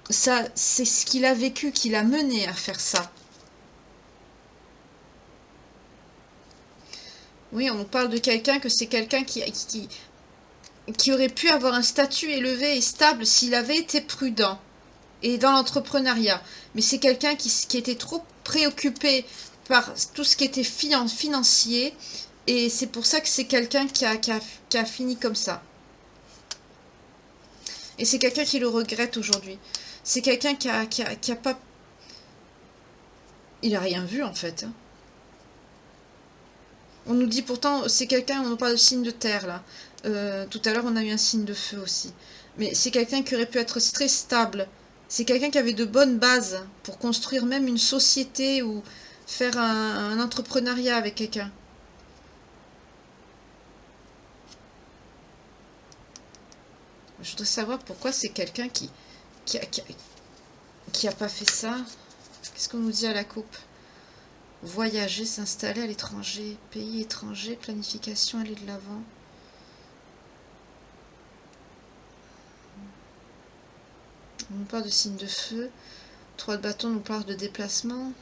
Ça, c'est ce qu'il a vécu qui l'a mené à faire ça. Oui, on nous parle de quelqu'un que c'est quelqu'un qui aurait pu avoir un statut élevé et stable s'il avait été prudent et dans l'entrepreneuriat. Mais c'est quelqu'un qui était trop préoccupé par tout ce qui était financier et c'est pour ça que c'est quelqu'un qui a fini comme ça. Et c'est quelqu'un qui le regrette aujourd'hui. C'est quelqu'un qui a pas... Il a rien vu en fait. On nous dit pourtant, c'est quelqu'un, on nous parle de signe de terre là. Tout à l'heure on a eu un signe de feu aussi. Mais c'est quelqu'un qui aurait pu être très stable. C'est quelqu'un qui avait de bonnes bases pour construire même une société ou faire un entrepreneuriat avec quelqu'un. Je voudrais savoir pourquoi c'est quelqu'un qui a pas fait ça. Qu'est-ce qu'on nous dit à la coupe? Voyager, s'installer à l'étranger, pays étranger, planification, aller de l'avant. On nous parle de signe de feu. 3 de bâton nous parle de déplacement.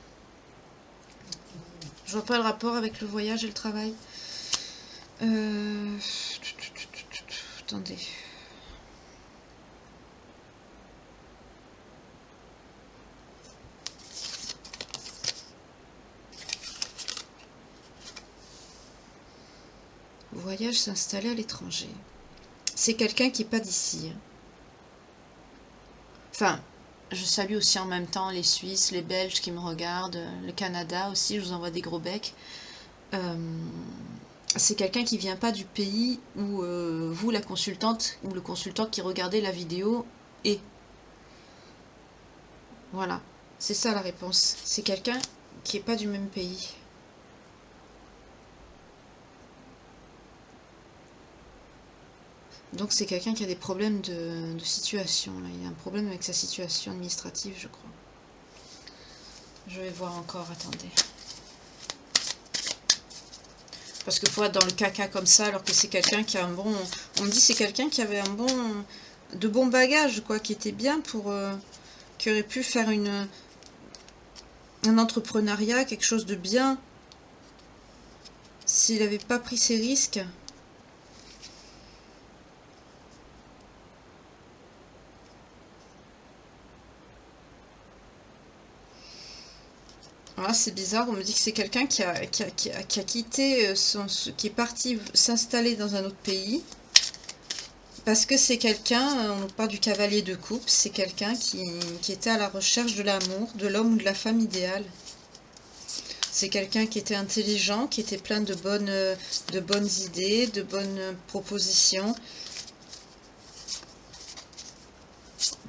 Je vois pas le rapport avec le voyage et le travail. Attendez. Voyage, s'installer à l'étranger. C'est quelqu'un qui n'est pas d'ici. Enfin, je salue aussi en même temps les Suisses, les Belges qui me regardent, le Canada aussi, je vous envoie des gros becs. C'est quelqu'un qui vient pas du pays où vous, la consultante, ou le consultant qui regardait la vidéo est. Voilà, c'est ça la réponse. C'est quelqu'un qui n'est pas du même pays. Donc c'est quelqu'un qui a des problèmes de situation. Là. Il a un problème avec sa situation administrative, je crois. Je vais voir encore, attendez. Parce que pour être dans le caca comme ça, alors que c'est quelqu'un qui a un bon... On me dit c'est quelqu'un qui avait de bons bagages, quoi, qui était bien pour... qui aurait pu faire un entrepreneuriat, quelque chose de bien. S'il n'avait pas pris ses risques... Voilà, c'est bizarre, on me dit que c'est quelqu'un qui a quitté, qui est parti s'installer dans un autre pays. Parce que c'est quelqu'un, on parle du cavalier de coupe, c'est quelqu'un qui était à la recherche de l'amour, de l'homme ou de la femme idéale. C'est quelqu'un qui était intelligent, qui était plein de bonnes idées, de bonnes propositions,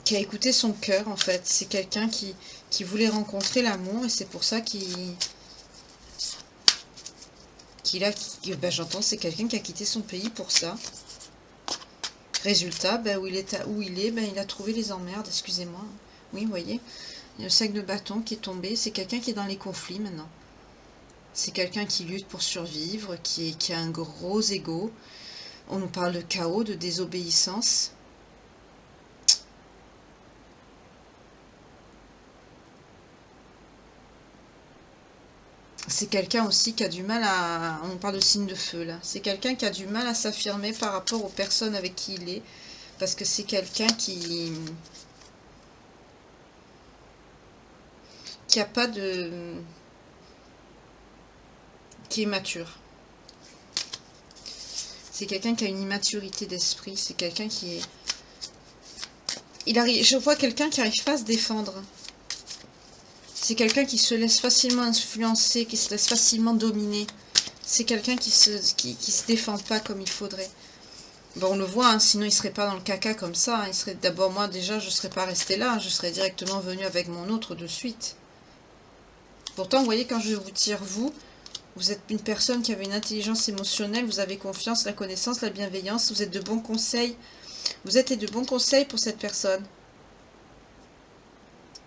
qui a écouté son cœur en fait. C'est quelqu'un qui voulait rencontrer l'amour et c'est pour ça ben, j'entends, c'est quelqu'un qui a quitté son pays pour ça. Résultat, ben, où il est, ben, il a trouvé les emmerdes, excusez-moi. Oui, vous voyez, il y a le sac de bâton qui est tombé. C'est quelqu'un qui est dans les conflits maintenant. C'est quelqu'un qui lutte pour survivre, qui a un gros ego. On nous parle de chaos, de désobéissance. C'est quelqu'un aussi qui a du mal à... On parle de signe de feu là. C'est quelqu'un qui a du mal à s'affirmer par rapport aux personnes avec qui il est. Parce que c'est quelqu'un qui a pas de... qui est mature. C'est quelqu'un qui a une immaturité d'esprit. C'est quelqu'un qui est... Je vois quelqu'un qui n'arrive pas à se défendre. C'est quelqu'un qui se laisse facilement influencer, qui se laisse facilement dominer. C'est quelqu'un qui se défend pas comme il faudrait. Bon, on le voit, hein, sinon il serait pas dans le caca comme ça. Hein. Il serait d'abord, moi déjà, je serais pas resté là. Je serais directement venu avec mon autre de suite. Pourtant, vous voyez, quand je vous tire, vous êtes une personne qui avait une intelligence émotionnelle, vous avez confiance, la connaissance, la bienveillance, vous êtes de bons conseils. Vous êtes de bons conseils pour cette personne.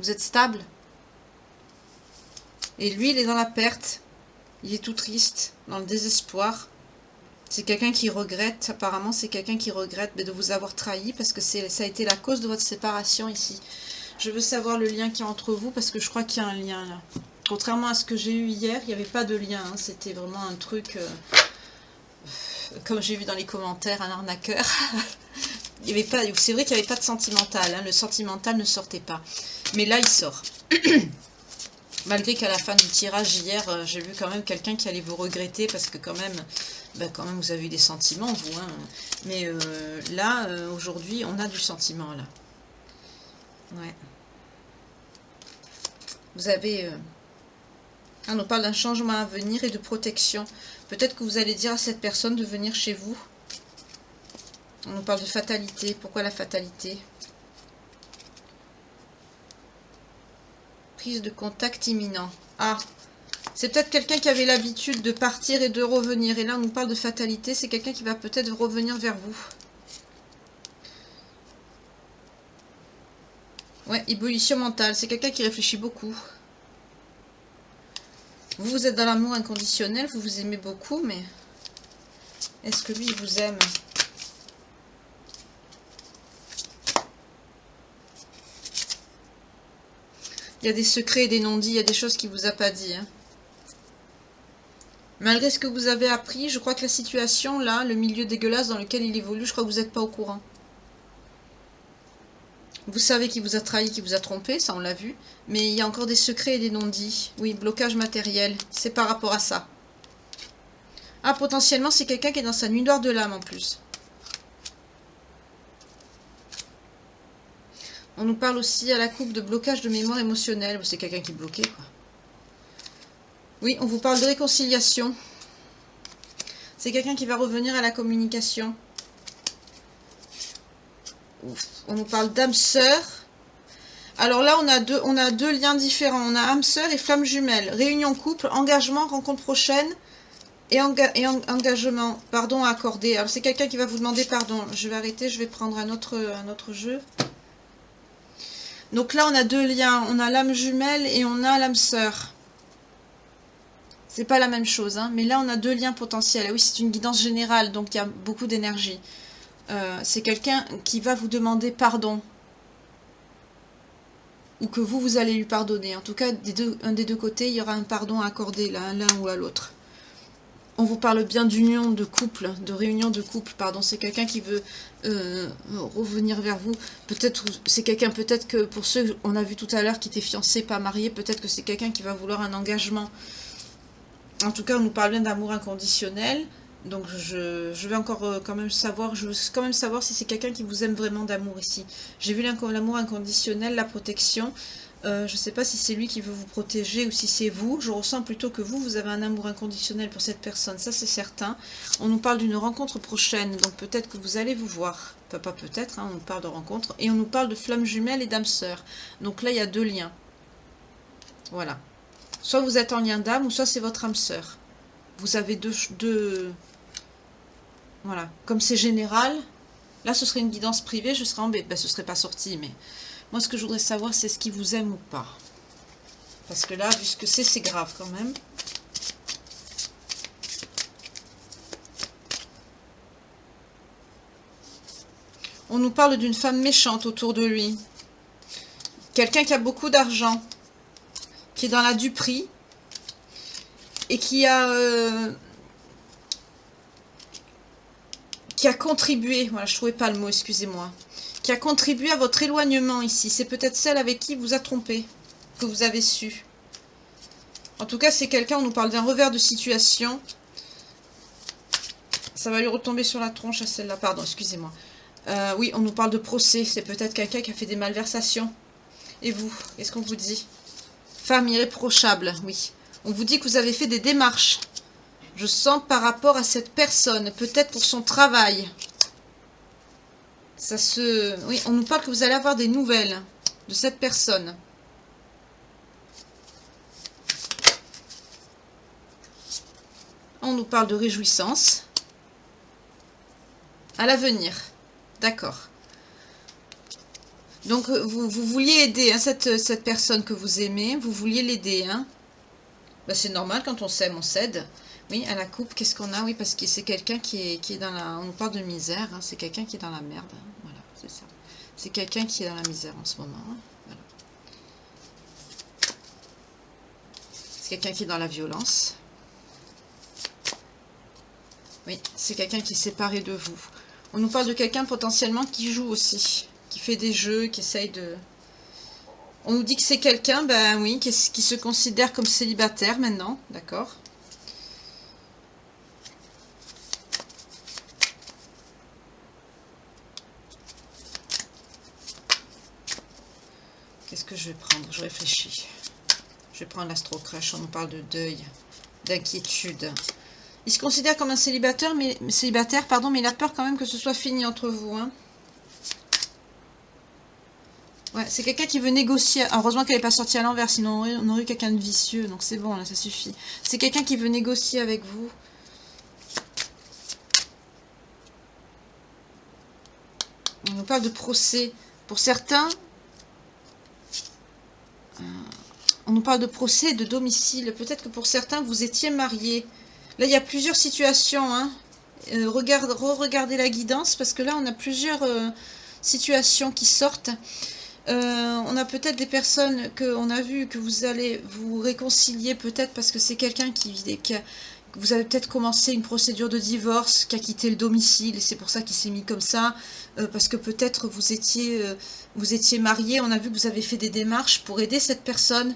Vous êtes stable. Et lui, il est dans la perte. Il est tout triste, dans le désespoir. C'est quelqu'un qui regrette, apparemment c'est quelqu'un qui regrette de vous avoir trahi parce que ça a été la cause de votre séparation ici. Je veux savoir le lien qu'il y a entre vous parce que je crois qu'il y a un lien là. Contrairement à ce que j'ai eu hier, il n'y avait pas de lien. Hein. C'était vraiment un truc, comme j'ai vu dans les commentaires, un arnaqueur. C'est vrai qu'il n'y avait pas de sentimental. Hein. Le sentimental ne sortait pas. Mais là, il sort. Malgré qu'à la fin du tirage hier, j'ai vu quand même quelqu'un qui allait vous regretter parce que quand même, vous avez eu des sentiments, vous. Hein. Mais là, aujourd'hui, on a du sentiment, là. Ouais. Vous avez... on nous parle d'un changement à venir et de protection. Peut-être que vous allez dire à cette personne de venir chez vous. On nous parle de fatalité. Pourquoi la fatalité ? Prise de contact imminent. Ah, c'est peut-être quelqu'un qui avait l'habitude de partir et de revenir. Et là, on nous parle de fatalité. C'est quelqu'un qui va peut-être revenir vers vous. Ouais, ébullition mentale. C'est quelqu'un qui réfléchit beaucoup. Vous êtes dans l'amour inconditionnel. Vous vous aimez beaucoup, mais... est-ce que lui, il vous aime ? Il y a des secrets et des non-dits, il y a des choses qu'il ne vous a pas dit. Hein. Malgré ce que vous avez appris, je crois que la situation, là, le milieu dégueulasse dans lequel il évolue, je crois que vous n'êtes pas au courant. Vous savez qu'il vous a trahi, qu'il vous a trompé, ça on l'a vu. Mais il y a encore des secrets et des non-dits. Oui, blocage matériel, c'est par rapport à ça. Ah, potentiellement, c'est quelqu'un qui est dans sa nuit noire de l'âme en plus. On nous parle aussi à la coupe de blocage de mémoire émotionnelle. C'est quelqu'un qui est bloqué, quoi. Oui, on vous parle de réconciliation. C'est quelqu'un qui va revenir à la communication. Ouf. On nous parle d'âme sœur. Alors là, on a deux liens différents. On a âme sœur et flamme jumelle. Réunion couple, engagement, rencontre prochaine et engagement. Pardon à accorder. Alors c'est quelqu'un qui va vous demander pardon. Je vais arrêter, je vais prendre un autre jeu. Donc là, on a deux liens. On a l'âme jumelle et on a l'âme sœur. C'est pas la même chose, hein. Mais là, on a deux liens potentiels. Ah oui, c'est une guidance générale, donc il y a beaucoup d'énergie. C'est quelqu'un qui va vous demander pardon. Ou que vous allez lui pardonner. En tout cas, un des deux côtés, il y aura un pardon à accorder, l'un ou à l'autre. On vous parle bien d'union de couple, de réunion de couple, pardon. C'est quelqu'un qui veut revenir vers vous. Peut-être, c'est quelqu'un, peut-être que pour ceux, on a vu tout à l'heure, qui étaient fiancés, pas mariés, peut-être que c'est quelqu'un qui va vouloir un engagement. En tout cas, on nous parle bien d'amour inconditionnel. Donc, je vais encore quand même savoir, je veux quand même savoir si c'est quelqu'un qui vous aime vraiment d'amour ici. J'ai vu l'amour inconditionnel, la protection. Je ne sais pas si c'est lui qui veut vous protéger ou si c'est vous. Je ressens plutôt que vous avez un amour inconditionnel pour cette personne. Ça, c'est certain. On nous parle d'une rencontre prochaine. Donc peut-être que vous allez vous voir. Enfin, pas peut-être, hein, on nous parle de rencontre. Et on nous parle de flammes jumelles et d'âmes sœurs. Donc là, il y a deux liens. Voilà. Soit vous êtes en lien d'âme, ou soit c'est votre âme sœur. Vous avez deux... Voilà. Comme c'est général, là, ce serait une guidance privée, je serais embêtée. Ben, ce serait pas sorti, mais... Moi, ce que je voudrais savoir, c'est ce qui vous aime ou pas. Parce que là, vu ce que c'est grave quand même. On nous parle d'une femme méchante autour de lui. Quelqu'un qui a beaucoup d'argent. Qui est dans la duperie. Et qui a contribué. Voilà, je ne trouvais pas le mot, excusez-moi. Qui a contribué à votre éloignement ici. C'est peut-être celle avec qui vous a trompé. Que vous avez su. En tout cas, c'est quelqu'un, on nous parle d'un revers de situation. Ça va lui retomber sur la tronche à celle-là. Pardon, excusez-moi. Oui, on nous parle de procès. C'est peut-être quelqu'un qui a fait des malversations. Et vous, qu'est-ce qu'on vous dit? Femme irréprochable, oui. On vous dit que vous avez fait des démarches. Je sens par rapport à cette personne. Peut-être pour son travail. Ça se... Oui, on nous parle que vous allez avoir des nouvelles de cette personne. On nous parle de réjouissance. À l'avenir. D'accord. Donc, vous vouliez aider hein, cette personne que vous aimez. Vous vouliez l'aider. Hein. Ben, c'est normal, quand on s'aime, on cède. Oui, à la coupe, qu'est-ce qu'on a? Oui, parce que c'est quelqu'un qui est dans la... On nous parle de misère. Hein, c'est quelqu'un qui est dans la merde. Hein, voilà, c'est ça. C'est quelqu'un qui est dans la misère en ce moment. Hein, voilà. C'est quelqu'un qui est dans la violence. Oui, c'est quelqu'un qui est séparé de vous. On nous parle de quelqu'un potentiellement qui joue aussi, qui fait des jeux, qui essaye de... On nous dit que c'est quelqu'un, ben oui, qui se considère comme célibataire maintenant, d'accord. Qu'est-ce que je vais prendre? Je réfléchis. Je vais prendre l'astro-crush, on nous parle de deuil, d'inquiétude. Il se considère comme un célibataire, mais il a peur quand même que ce soit fini entre vous. Hein. Ouais, c'est quelqu'un qui veut négocier. Heureusement qu'elle n'est pas sortie à l'envers, sinon on aurait eu quelqu'un de vicieux. Donc c'est bon, là, ça suffit. C'est quelqu'un qui veut négocier avec vous. On nous parle de procès. Pour certains, on nous parle de procès et de domicile. Peut-être que pour certains, vous étiez mariés. Là, il y a plusieurs situations. Hein. Re-regardez la guidance, parce que là, on a plusieurs situations qui sortent. On a peut-être des personnes qu'on a vu que vous allez vous réconcilier, peut-être parce que c'est quelqu'un vous avez peut-être commencé une procédure de divorce, qui a quitté le domicile, et c'est pour ça qu'il s'est mis comme ça, parce que peut-être vous étiez mariés, on a vu que vous avez fait des démarches pour aider cette personne,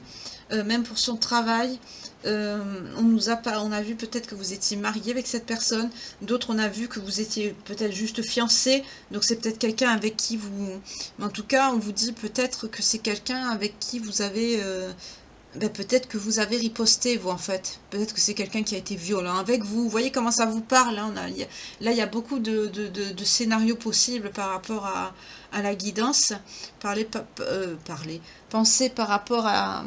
même pour son travail. On a vu peut-être que vous étiez marié avec cette personne, d'autres on a vu que vous étiez peut-être juste fiancé, donc c'est peut-être quelqu'un avec qui vous... Mais en tout cas, on vous dit peut-être que c'est quelqu'un avec qui vous avez... peut-être que vous avez riposté, vous, en fait. Peut-être que c'est quelqu'un qui a été violent avec vous. Vous voyez comment ça vous parle, hein. Là, il y a beaucoup de scénarios possibles par rapport à la guidance. Pensez par rapport à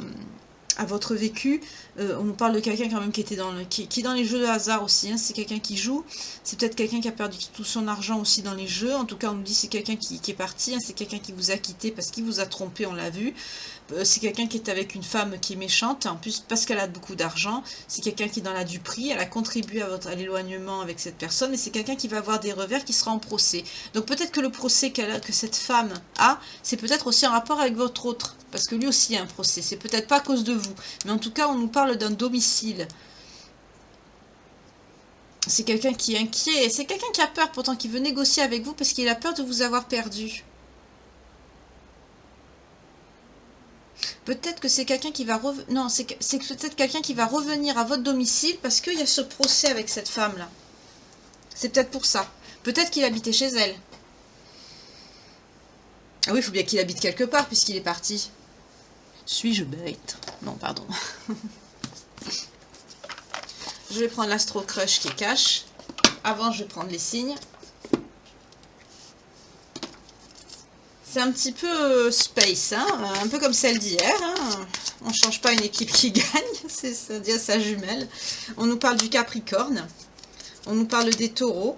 votre vécu. On nous parle de quelqu'un quand même qui était qui est dans les jeux de hasard aussi. Hein. C'est quelqu'un qui joue. C'est peut-être quelqu'un qui a perdu tout son argent aussi dans les jeux. En tout cas, on nous dit c'est quelqu'un qui est parti. Hein. C'est quelqu'un qui vous a quitté parce qu'il vous a trompé, on l'a vu. C'est quelqu'un qui est avec une femme qui est méchante, en plus parce qu'elle a beaucoup d'argent. C'est quelqu'un qui est dans la duperie, elle a contribué à l'éloignement avec cette personne, et c'est quelqu'un qui va avoir des revers, qui sera en procès. Donc peut-être que le procès que cette femme a, c'est peut-être aussi en rapport avec votre autre, parce que lui aussi a un procès, c'est peut-être pas à cause de vous, mais en tout cas on nous parle d'un domicile. C'est quelqu'un qui est inquiet, c'est quelqu'un qui a peur pourtant, qui veut négocier avec vous parce qu'il a peur de vous avoir perdu. Peut-être que c'est quelqu'un qui va revenir. Non, c'est peut-être quelqu'un qui va revenir à votre domicile parce qu'il y a ce procès avec cette femme-là. C'est peut-être pour ça. Peut-être qu'il habitait chez elle. Ah oui, il faut bien qu'il habite quelque part puisqu'il est parti. Suis-je bête? Non, pardon. Je vais prendre l'Astro Crush qui est cash. Avant, je vais prendre les signes. C'est un petit peu space, hein, un peu comme celle d'hier. Hein. On ne change pas une équipe qui gagne, c'est-à-dire sa jumelle. On nous parle du Capricorne. On nous parle des taureaux.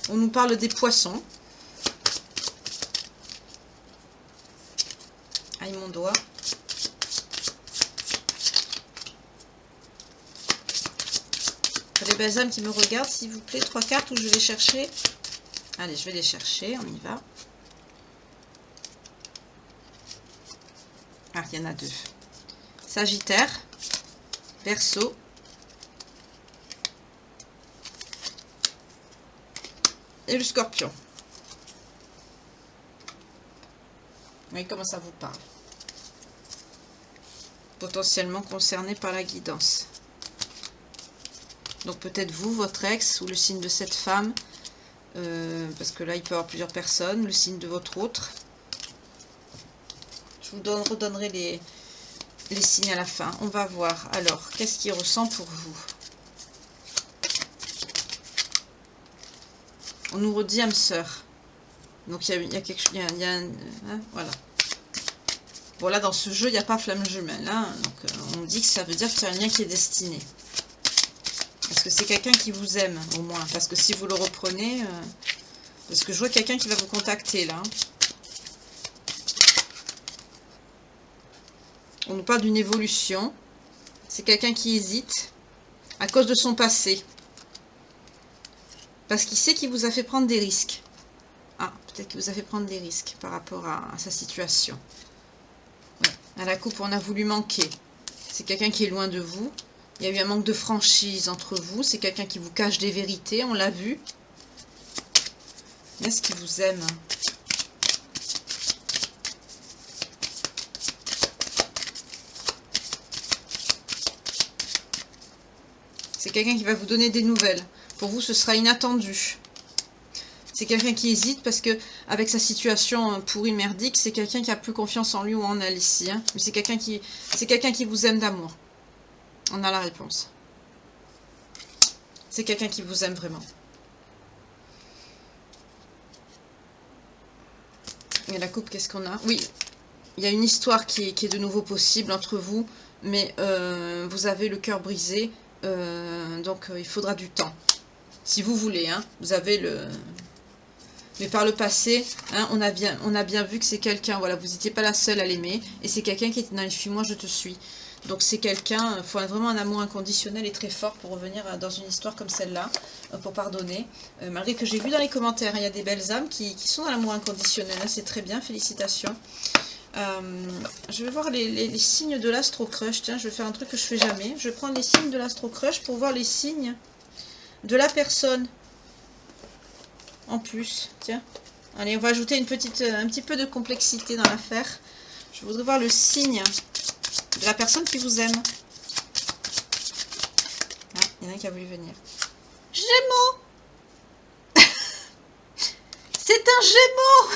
On nous parle des poissons. Aïe, mon doigt. Les belles âmes qui me regardent, s'il vous plaît, 3 cartes où je vais les chercher. Allez, je vais les chercher, on y va. Ah, il y en a 2. Sagittaire, Verseau, et le Scorpion. Vous voyez comment ça vous parle. Potentiellement concerné par la guidance. Donc peut-être vous, votre ex, ou le signe de cette femme, parce que là il peut y avoir plusieurs personnes, le signe de votre autre. Je vous redonnerai les signes à la fin. On va voir. Alors, qu'est-ce qu'il ressent pour vous? On nous redit âme sœur. Donc il y a quelque chose. Hein, voilà. Bon, là dans ce jeu, il n'y a pas flamme jumelle. Hein, donc on dit que ça veut dire qu'il y a un lien qui est destiné. Parce que c'est quelqu'un qui vous aime, au moins. Parce que si vous le reprenez... parce que je vois quelqu'un qui va vous contacter, là. On nous parle d'une évolution. C'est quelqu'un qui hésite à cause de son passé. Parce qu'il sait qu'il vous a fait prendre des risques. Ah, peut-être qu'il vous a fait prendre des risques par rapport à sa situation. Ouais. À la coupe, on a voulu manquer. C'est quelqu'un qui est loin de vous. Il y a eu un manque de franchise entre vous. C'est quelqu'un qui vous cache des vérités, on l'a vu. Mais est-ce qu'il vous aime? C'est quelqu'un qui va vous donner des nouvelles. Pour vous, ce sera inattendu. C'est quelqu'un qui hésite parce que, avec sa situation pourrie merdique, c'est quelqu'un qui a plus confiance en lui ou en elle ici. Hein. Mais c'est quelqu'un qui vous aime d'amour. On a la réponse. C'est quelqu'un qui vous aime vraiment. Et la coupe, qu'est-ce qu'on a? Oui, il y a une histoire qui est de nouveau possible entre vous, mais vous avez le cœur brisé, donc il faudra du temps. Si vous voulez, hein, vous avez le... Mais par le passé, hein, on a bien vu que c'est quelqu'un, voilà, vous n'étiez pas la seule à l'aimer, et c'est quelqu'un qui était dans les Fuis-moi, je te suis. Donc c'est quelqu'un, il faut vraiment un amour inconditionnel et très fort pour revenir dans une histoire comme celle-là, pour pardonner. Malgré que j'ai vu dans les commentaires, il y a des belles âmes qui sont dans l'amour inconditionnel, hein, c'est très bien, félicitations. Je vais voir les signes de l'Astro Crush, tiens, je vais faire un truc que je fais jamais. Je vais prendre les signes de l'Astro Crush pour voir les signes de la personne. En plus, tiens. Allez, on va ajouter un petit peu de complexité dans l'affaire. Je voudrais voir le signe de la personne qui vous aime. Ah, il y en a qui a voulu venir. Gémeaux. C'est un Gémeaux.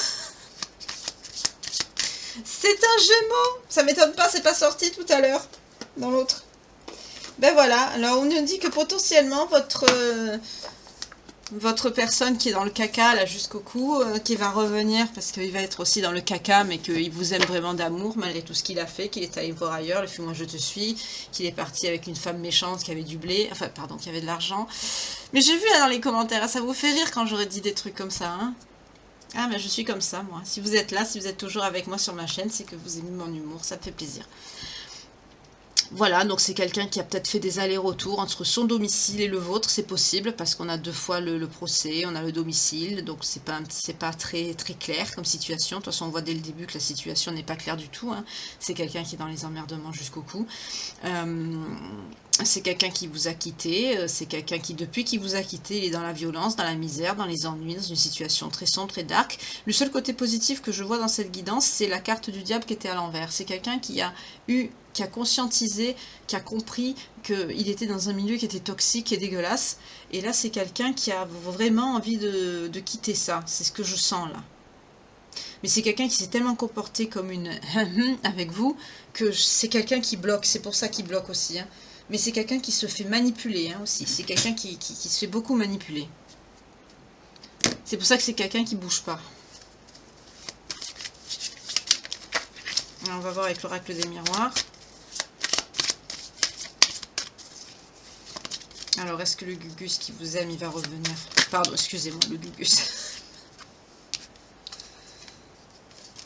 C'est un Gémeaux. Ça m'étonne pas, c'est pas sorti tout à l'heure dans l'autre. Ben voilà, alors on nous dit que potentiellement votre personne qui est dans le caca là jusqu'au cou, qui va revenir parce qu'il va être aussi dans le caca, mais qu'il vous aime vraiment d'amour malgré tout ce qu'il a fait, qu'il est allé voir ailleurs, le Fuis-moi je te suis, qu'il est parti avec une femme méchante qui avait du blé, enfin pardon, qui avait de l'argent. Mais j'ai vu là dans les commentaires, ça vous fait rire quand j'aurais dit des trucs comme ça, hein? Ah mais je suis comme ça moi, si vous êtes là, si vous êtes toujours avec moi sur ma chaîne, c'est que vous aimez mon humour, ça me fait plaisir. Voilà, donc c'est quelqu'un qui a peut-être fait des allers-retours entre son domicile et le vôtre, c'est possible, parce qu'on a 2 fois le procès, on a le domicile, donc c'est pas très clair comme situation. De toute façon, on voit dès le début que la situation n'est pas claire du tout, hein. C'est quelqu'un qui est dans les emmerdements jusqu'au cou. C'est quelqu'un qui vous a quitté, c'est quelqu'un qui, depuis qu'il vous a quitté, il est dans la violence, dans la misère, dans les ennuis, dans une situation très sombre, très dark. Le seul côté positif que je vois dans cette guidance, c'est la carte du diable qui était à l'envers. C'est quelqu'un qui a conscientisé, qui a compris qu'il était dans un milieu qui était toxique et dégueulasse. Et là, c'est quelqu'un qui a vraiment envie de quitter ça. C'est ce que je sens là. mais c'est quelqu'un qui s'est tellement comporté comme une avec vous, que c'est quelqu'un qui bloque, c'est pour ça qu'il bloque aussi. Hein. Mais c'est quelqu'un qui se fait manipuler hein, aussi, c'est quelqu'un qui se fait beaucoup manipuler. C'est pour ça que c'est quelqu'un qui bouge pas. Alors, on va voir avec l'oracle des miroirs. Alors, est-ce que le Gugus qui vous aime, il va revenir? Pardon, excusez-moi, le Gugus.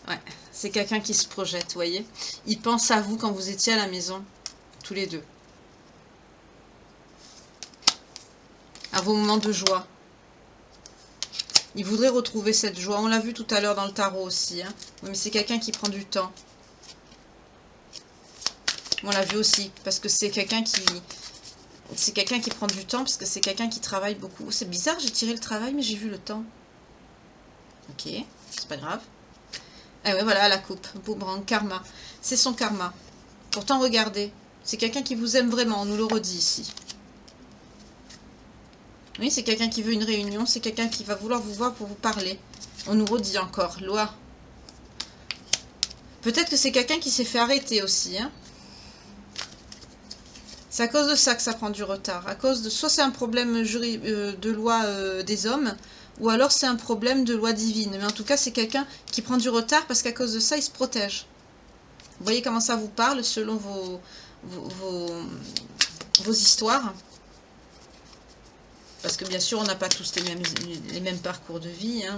Ouais, c'est quelqu'un qui se projette, vous voyez. Il pense à vous quand vous étiez à la maison, tous les deux. À vos moments de joie. Il voudrait retrouver cette joie. On l'a vu tout à l'heure dans le tarot aussi. Hein. Oui, mais c'est quelqu'un qui prend du temps. On l'a vu aussi, parce que c'est quelqu'un qui... C'est quelqu'un qui prend du temps, parce que c'est quelqu'un qui travaille beaucoup. C'est bizarre, j'ai tiré le travail, mais j'ai vu le temps. Ok, c'est pas grave. Ah ouais, voilà, la coupe. Boomerang, karma. C'est son karma. Pourtant, regardez. C'est quelqu'un qui vous aime vraiment, on nous le redit ici. Oui, c'est quelqu'un qui veut une réunion, c'est quelqu'un qui va vouloir vous voir pour vous parler. On nous redit encore, loi. Peut-être que c'est quelqu'un qui s'est fait arrêter aussi, hein. C'est à cause de ça que ça prend du retard. À cause de soit c'est un problème de loi des hommes, ou alors c'est un problème de loi divine. Mais en tout cas, c'est quelqu'un qui prend du retard parce qu'à cause de ça, il se protège. Vous voyez comment ça vous parle selon vos histoires. Parce que bien sûr, on n'a pas tous les mêmes parcours de vie. Hein.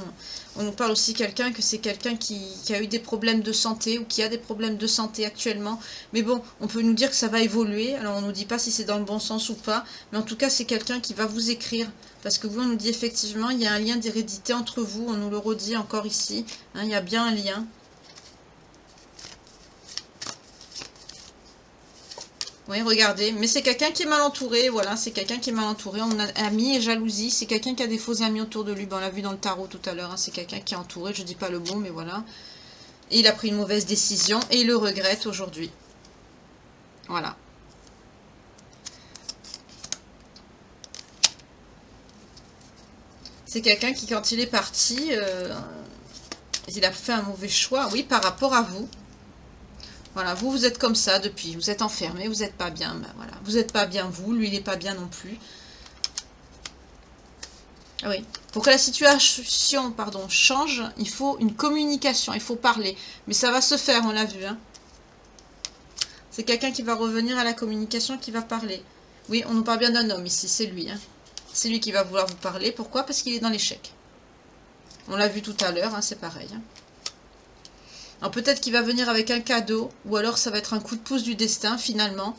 On nous parle aussi quelqu'un que c'est quelqu'un qui a eu des problèmes de santé ou qui a des problèmes de santé actuellement. Mais bon, on peut nous dire que ça va évoluer. Alors on ne nous dit pas si c'est dans le bon sens ou pas. Mais en tout cas, c'est quelqu'un qui va vous écrire. Parce que vous, on nous dit effectivement, il y a un lien d'hérédité entre vous. On nous le redit encore ici. Hein, il y a bien un lien. Oui, regardez, mais c'est quelqu'un qui est mal entouré, voilà, c'est quelqu'un qui est mal entouré. On a amis et jalousie, c'est quelqu'un qui a des faux amis autour de lui. Bon, on l'a vu dans le tarot tout à l'heure, hein, c'est quelqu'un qui est entouré, je dis pas le bon, mais voilà. Et il a pris une mauvaise décision et il le regrette aujourd'hui. Voilà. C'est quelqu'un qui, quand il est parti, il a fait un mauvais choix, oui, par rapport à vous. Voilà, vous, vous êtes comme ça depuis, vous êtes enfermé, vous n'êtes pas bien, ben voilà. Vous n'êtes pas bien vous, lui il n'est pas bien non plus. Ah oui, pour que la situation, pardon, change, il faut une communication, il faut parler. Mais ça va se faire, on l'a vu. Hein. C'est quelqu'un qui va revenir à la communication, qui va parler. Oui, on nous parle bien d'un homme ici, c'est lui. Hein. C'est lui qui va vouloir vous parler. Pourquoi? Parce qu'il est dans l'échec. On l'a vu tout à l'heure, hein, c'est pareil. Hein. Alors peut-être qu'il va venir avec un cadeau, ou alors ça va être un coup de pouce du destin finalement.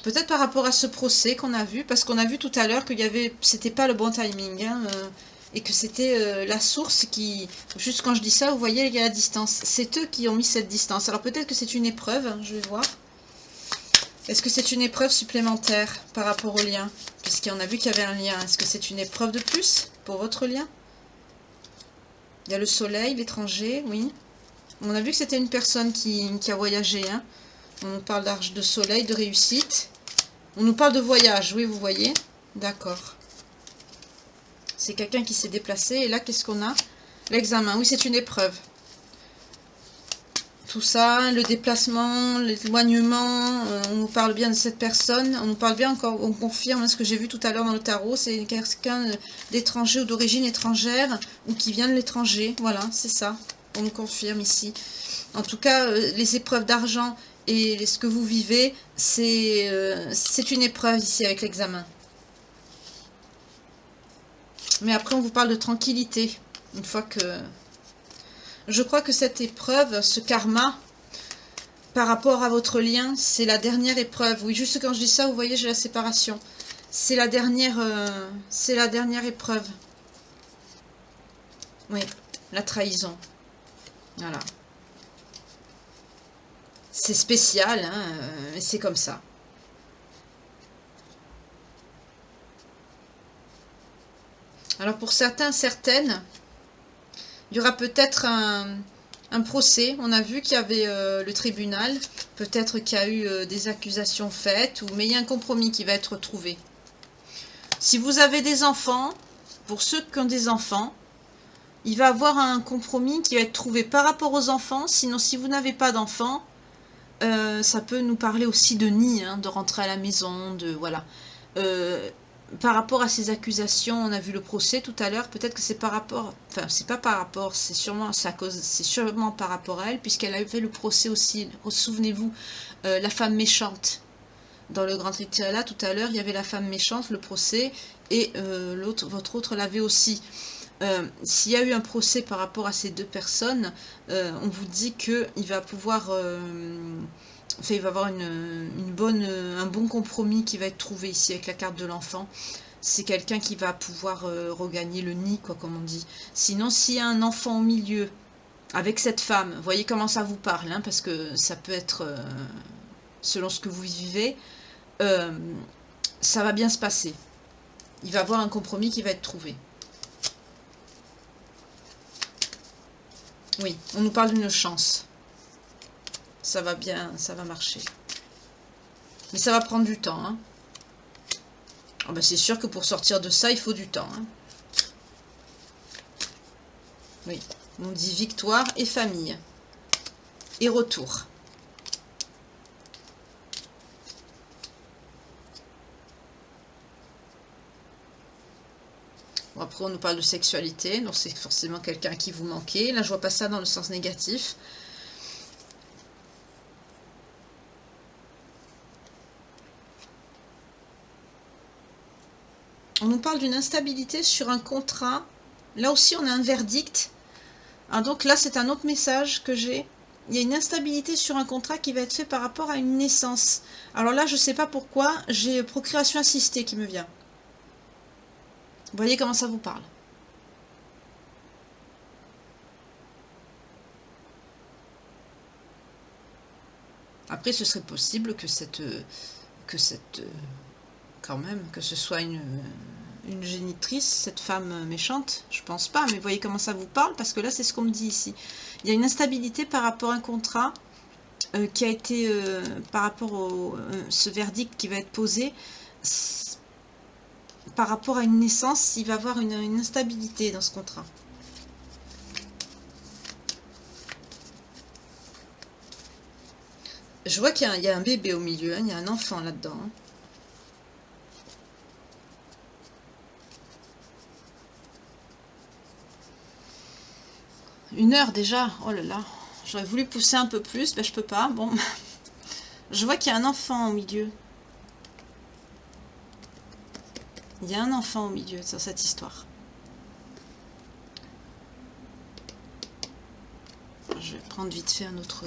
Peut-être par rapport à ce procès qu'on a vu, parce qu'on a vu tout à l'heure qu'il y avait, c'était pas le bon timing, hein, et que c'était la source qui, juste quand je dis ça, vous voyez, il y a la distance. C'est eux qui ont mis cette distance. Alors peut-être que c'est une épreuve, hein, je vais voir. Est-ce que c'est une épreuve supplémentaire par rapport au lien? Puisqu'on a vu qu'il y avait un lien. Est-ce que c'est une épreuve de plus pour votre lien? Il y a le soleil, l'étranger, oui. On a vu que c'était une personne qui a voyagé. Hein. On nous parle d'arche de soleil, de réussite. On nous parle de voyage, oui, vous voyez. D'accord. C'est quelqu'un qui s'est déplacé. Et là, qu'est-ce qu'on a? L'examen, oui, c'est une épreuve. Tout ça, le déplacement, l'éloignement, on nous parle bien de cette personne. On nous parle bien encore, on confirme ce que j'ai vu tout à l'heure dans le tarot. C'est quelqu'un d'étranger ou d'origine étrangère ou qui vient de l'étranger. Voilà, c'est ça. On nous confirme ici. En tout cas, les épreuves d'argent et ce que vous vivez, c'est une épreuve ici avec l'examen. Mais après, on vous parle de tranquillité. Une fois que... Je crois que cette épreuve, ce karma, par rapport à votre lien, c'est la dernière épreuve. Oui, juste quand je dis ça, vous voyez, j'ai la séparation. C'est la dernière épreuve. Oui, la trahison. Voilà. C'est spécial, hein, mais c'est comme ça. Alors pour certains, certaines, il y aura peut-être un procès. On a vu qu'il y avait le tribunal. Peut-être qu'il y a eu des accusations faites. Mais il y a un compromis qui va être trouvé. Si vous avez des enfants, pour ceux qui ont des enfants, il va avoir un compromis qui va être trouvé par rapport aux enfants. Sinon, si vous n'avez pas d'enfants, ça peut nous parler aussi de nid, hein, de rentrer à la maison, de voilà. Par rapport à ces accusations, on a vu le procès tout à l'heure, peut-être que c'est par rapport, enfin c'est pas par rapport, c'est sûrement par rapport à elle, puisqu'elle a fait le procès aussi. Souvenez-vous, la femme méchante. Dans le grand retiré là, tout à l'heure, il y avait la femme méchante, le procès, et votre autre l'avait aussi. S'il y a eu un procès par rapport à ces deux personnes, on vous dit qu'il va pouvoir... enfin, il va y avoir un bon compromis qui va être trouvé ici avec la carte de l'enfant. C'est quelqu'un qui va pouvoir regagner le nid, quoi, comme on dit. Sinon, s'il y a un enfant au milieu, avec cette femme, voyez comment ça vous parle, hein, parce que ça peut être, selon ce que vous vivez, ça va bien se passer. Il va y avoir un compromis qui va être trouvé. Oui, on nous parle d'une chance. Ça va bien, ça va marcher. Mais ça va prendre du temps. Hein. Oh ben c'est sûr que pour sortir de ça, il faut du temps. Hein. Oui, on dit victoire et famille. Et retour. Bon, après, on nous parle de sexualité, donc c'est forcément quelqu'un qui vous manquait. Là, je vois pas ça dans le sens négatif. On nous parle d'une instabilité sur un contrat. Là aussi, on a un verdict. Ah, donc là, c'est un autre message que j'ai. Il y a une instabilité sur un contrat qui va être fait par rapport à une naissance. Alors là, je ne sais pas pourquoi, j'ai procréation assistée qui me vient. Vous voyez comment ça vous parle? Après, ce serait possible que quand même, que ce soit une génitrice, cette femme méchante. Je pense pas, mais vous voyez comment ça vous parle, parce que là, c'est ce qu'on me dit ici. Il y a une instabilité par rapport à un contrat qui a été, par rapport au ce verdict qui va être posé, par rapport à une naissance, il va y avoir une instabilité dans ce contrat. Je vois qu'il y a un bébé au milieu, hein, il y a un enfant là-dedans. Hein. Une heure déjà, oh là là, j'aurais voulu pousser un peu plus, ben je peux pas, bon. Je vois qu'il y a un enfant au milieu. Il y a un enfant au milieu dans cette histoire. Je vais prendre vite fait un autre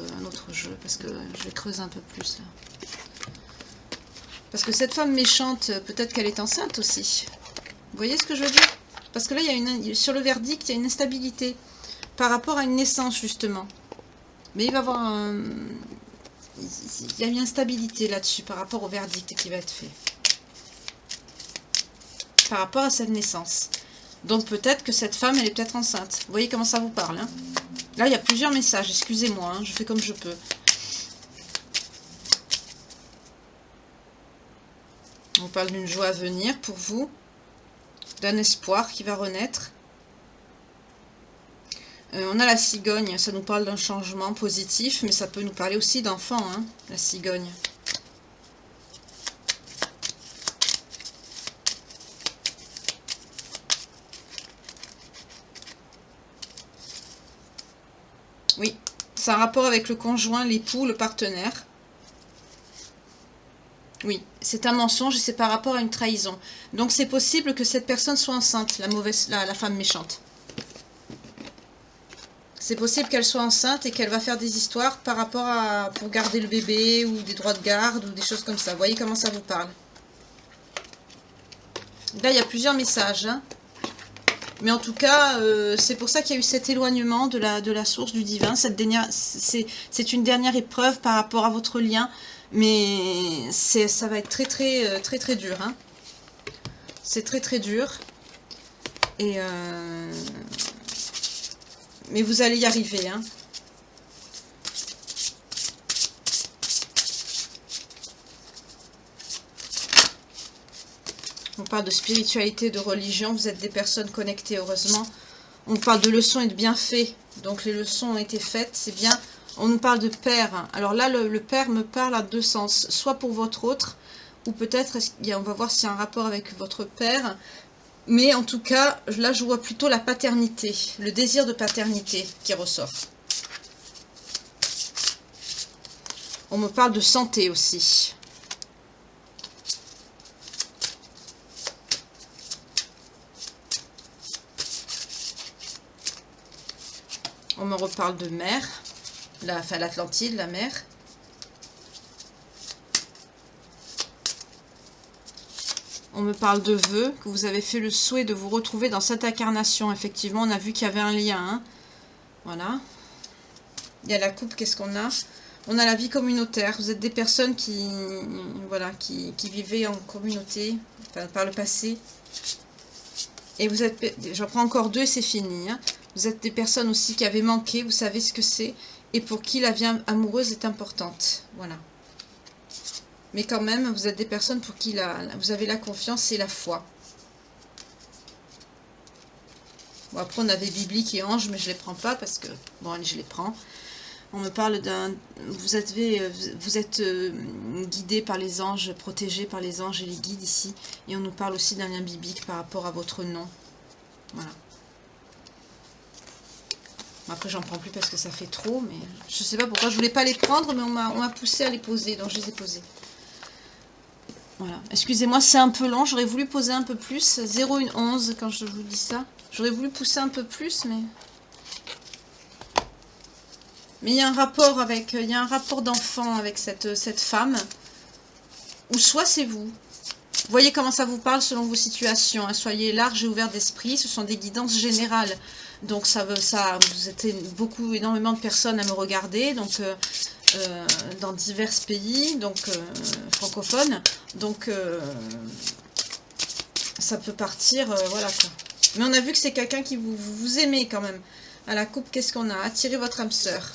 jeu, parce que je vais creuser un peu plus là. Parce que cette femme méchante, peut-être qu'elle est enceinte aussi. Vous voyez ce que je veux dire? Parce que là, sur le verdict, il y a une instabilité par rapport à une naissance, justement. Mais il va y avoir il y a une instabilité là-dessus par rapport au verdict qui va être fait. Par rapport à cette naissance. Donc peut-être que cette femme, elle est peut-être enceinte. Vous voyez comment ça vous parle, hein? Là, il y a plusieurs messages, excusez-moi, hein, je fais comme je peux. On parle d'une joie à venir pour vous, d'un espoir qui va renaître. On a la cigogne, ça nous parle d'un changement positif, mais ça peut nous parler aussi d'enfants, hein, la cigogne. Oui, c'est un rapport avec le conjoint, l'époux, le partenaire. Oui, c'est un mensonge et c'est par rapport à une trahison. Donc c'est possible que cette personne soit enceinte, la femme méchante. C'est possible qu'elle soit enceinte et qu'elle va faire des histoires par rapport à pour garder le bébé ou des droits de garde ou des choses comme ça. Vous voyez comment ça vous parle? Là, il y a plusieurs messages. Hein. Mais en tout cas, c'est pour ça qu'il y a eu cet éloignement de la source du divin. C'est une dernière épreuve par rapport à votre lien. Mais ça va être très dur. Hein. C'est très dur. Et mais vous allez y arriver. Hein. On parle de spiritualité, de religion. Vous êtes des personnes connectées, heureusement. On parle de leçons et de bienfaits. Donc les leçons ont été faites, c'est bien. On nous parle de père. Alors là, le père me parle à deux sens. Soit pour votre autre, ou peut-être, on va voir s'il y a un rapport avec votre père. Mais en tout cas, là, je vois plutôt la paternité, le désir de paternité qui ressort. On me parle de santé aussi. On me reparle de mer, l'Atlantide, la mer. On me parle de vœux, que vous avez fait le souhait de vous retrouver dans cette incarnation. Effectivement, on a vu qu'il y avait un lien. Hein. Voilà. Il y a la coupe, qu'est-ce qu'on a? On a la vie communautaire. Vous êtes des personnes qui, voilà, qui vivaient en communauté, enfin, par le passé. Et vous êtes, j'en prends encore deux et c'est fini. Hein. Vous êtes des personnes aussi qui avaient manqué, vous savez ce que c'est, et pour qui la vie amoureuse est importante. Voilà. Mais quand même, vous êtes des personnes pour qui vous avez la confiance et la foi. Bon, après, on avait biblique et ange, mais je ne les prends pas parce que... Bon, allez, je les prends. On me parle d'un... Vous êtes guidé par les anges, protégé par les anges et les guides ici. Et on nous parle aussi d'un lien biblique par rapport à votre nom. Voilà. Après, j'en prends plus parce que ça fait trop, mais je sais pas pourquoi. Je voulais pas les prendre, mais on m'a poussé à les poser, donc je les ai posés. Voilà. Excusez-moi, c'est un peu long. J'aurais voulu poser un peu plus. 0,11 quand je vous dis ça. J'aurais voulu pousser un peu plus, mais... Mais il y a un rapport avec... Il y a un rapport d'enfant avec cette femme. Ou soit c'est vous. Voyez comment ça vous parle selon vos situations. Hein. Soyez large et ouvert d'esprit. Ce sont des guidances générales. Donc vous êtes énormément de personnes à me regarder, donc dans divers pays, donc francophones, donc ça peut partir, voilà quoi. Mais on a vu que c'est quelqu'un qui vous aimez quand même. À la coupe, qu'est-ce qu'on a? Attirez votre âme sœur.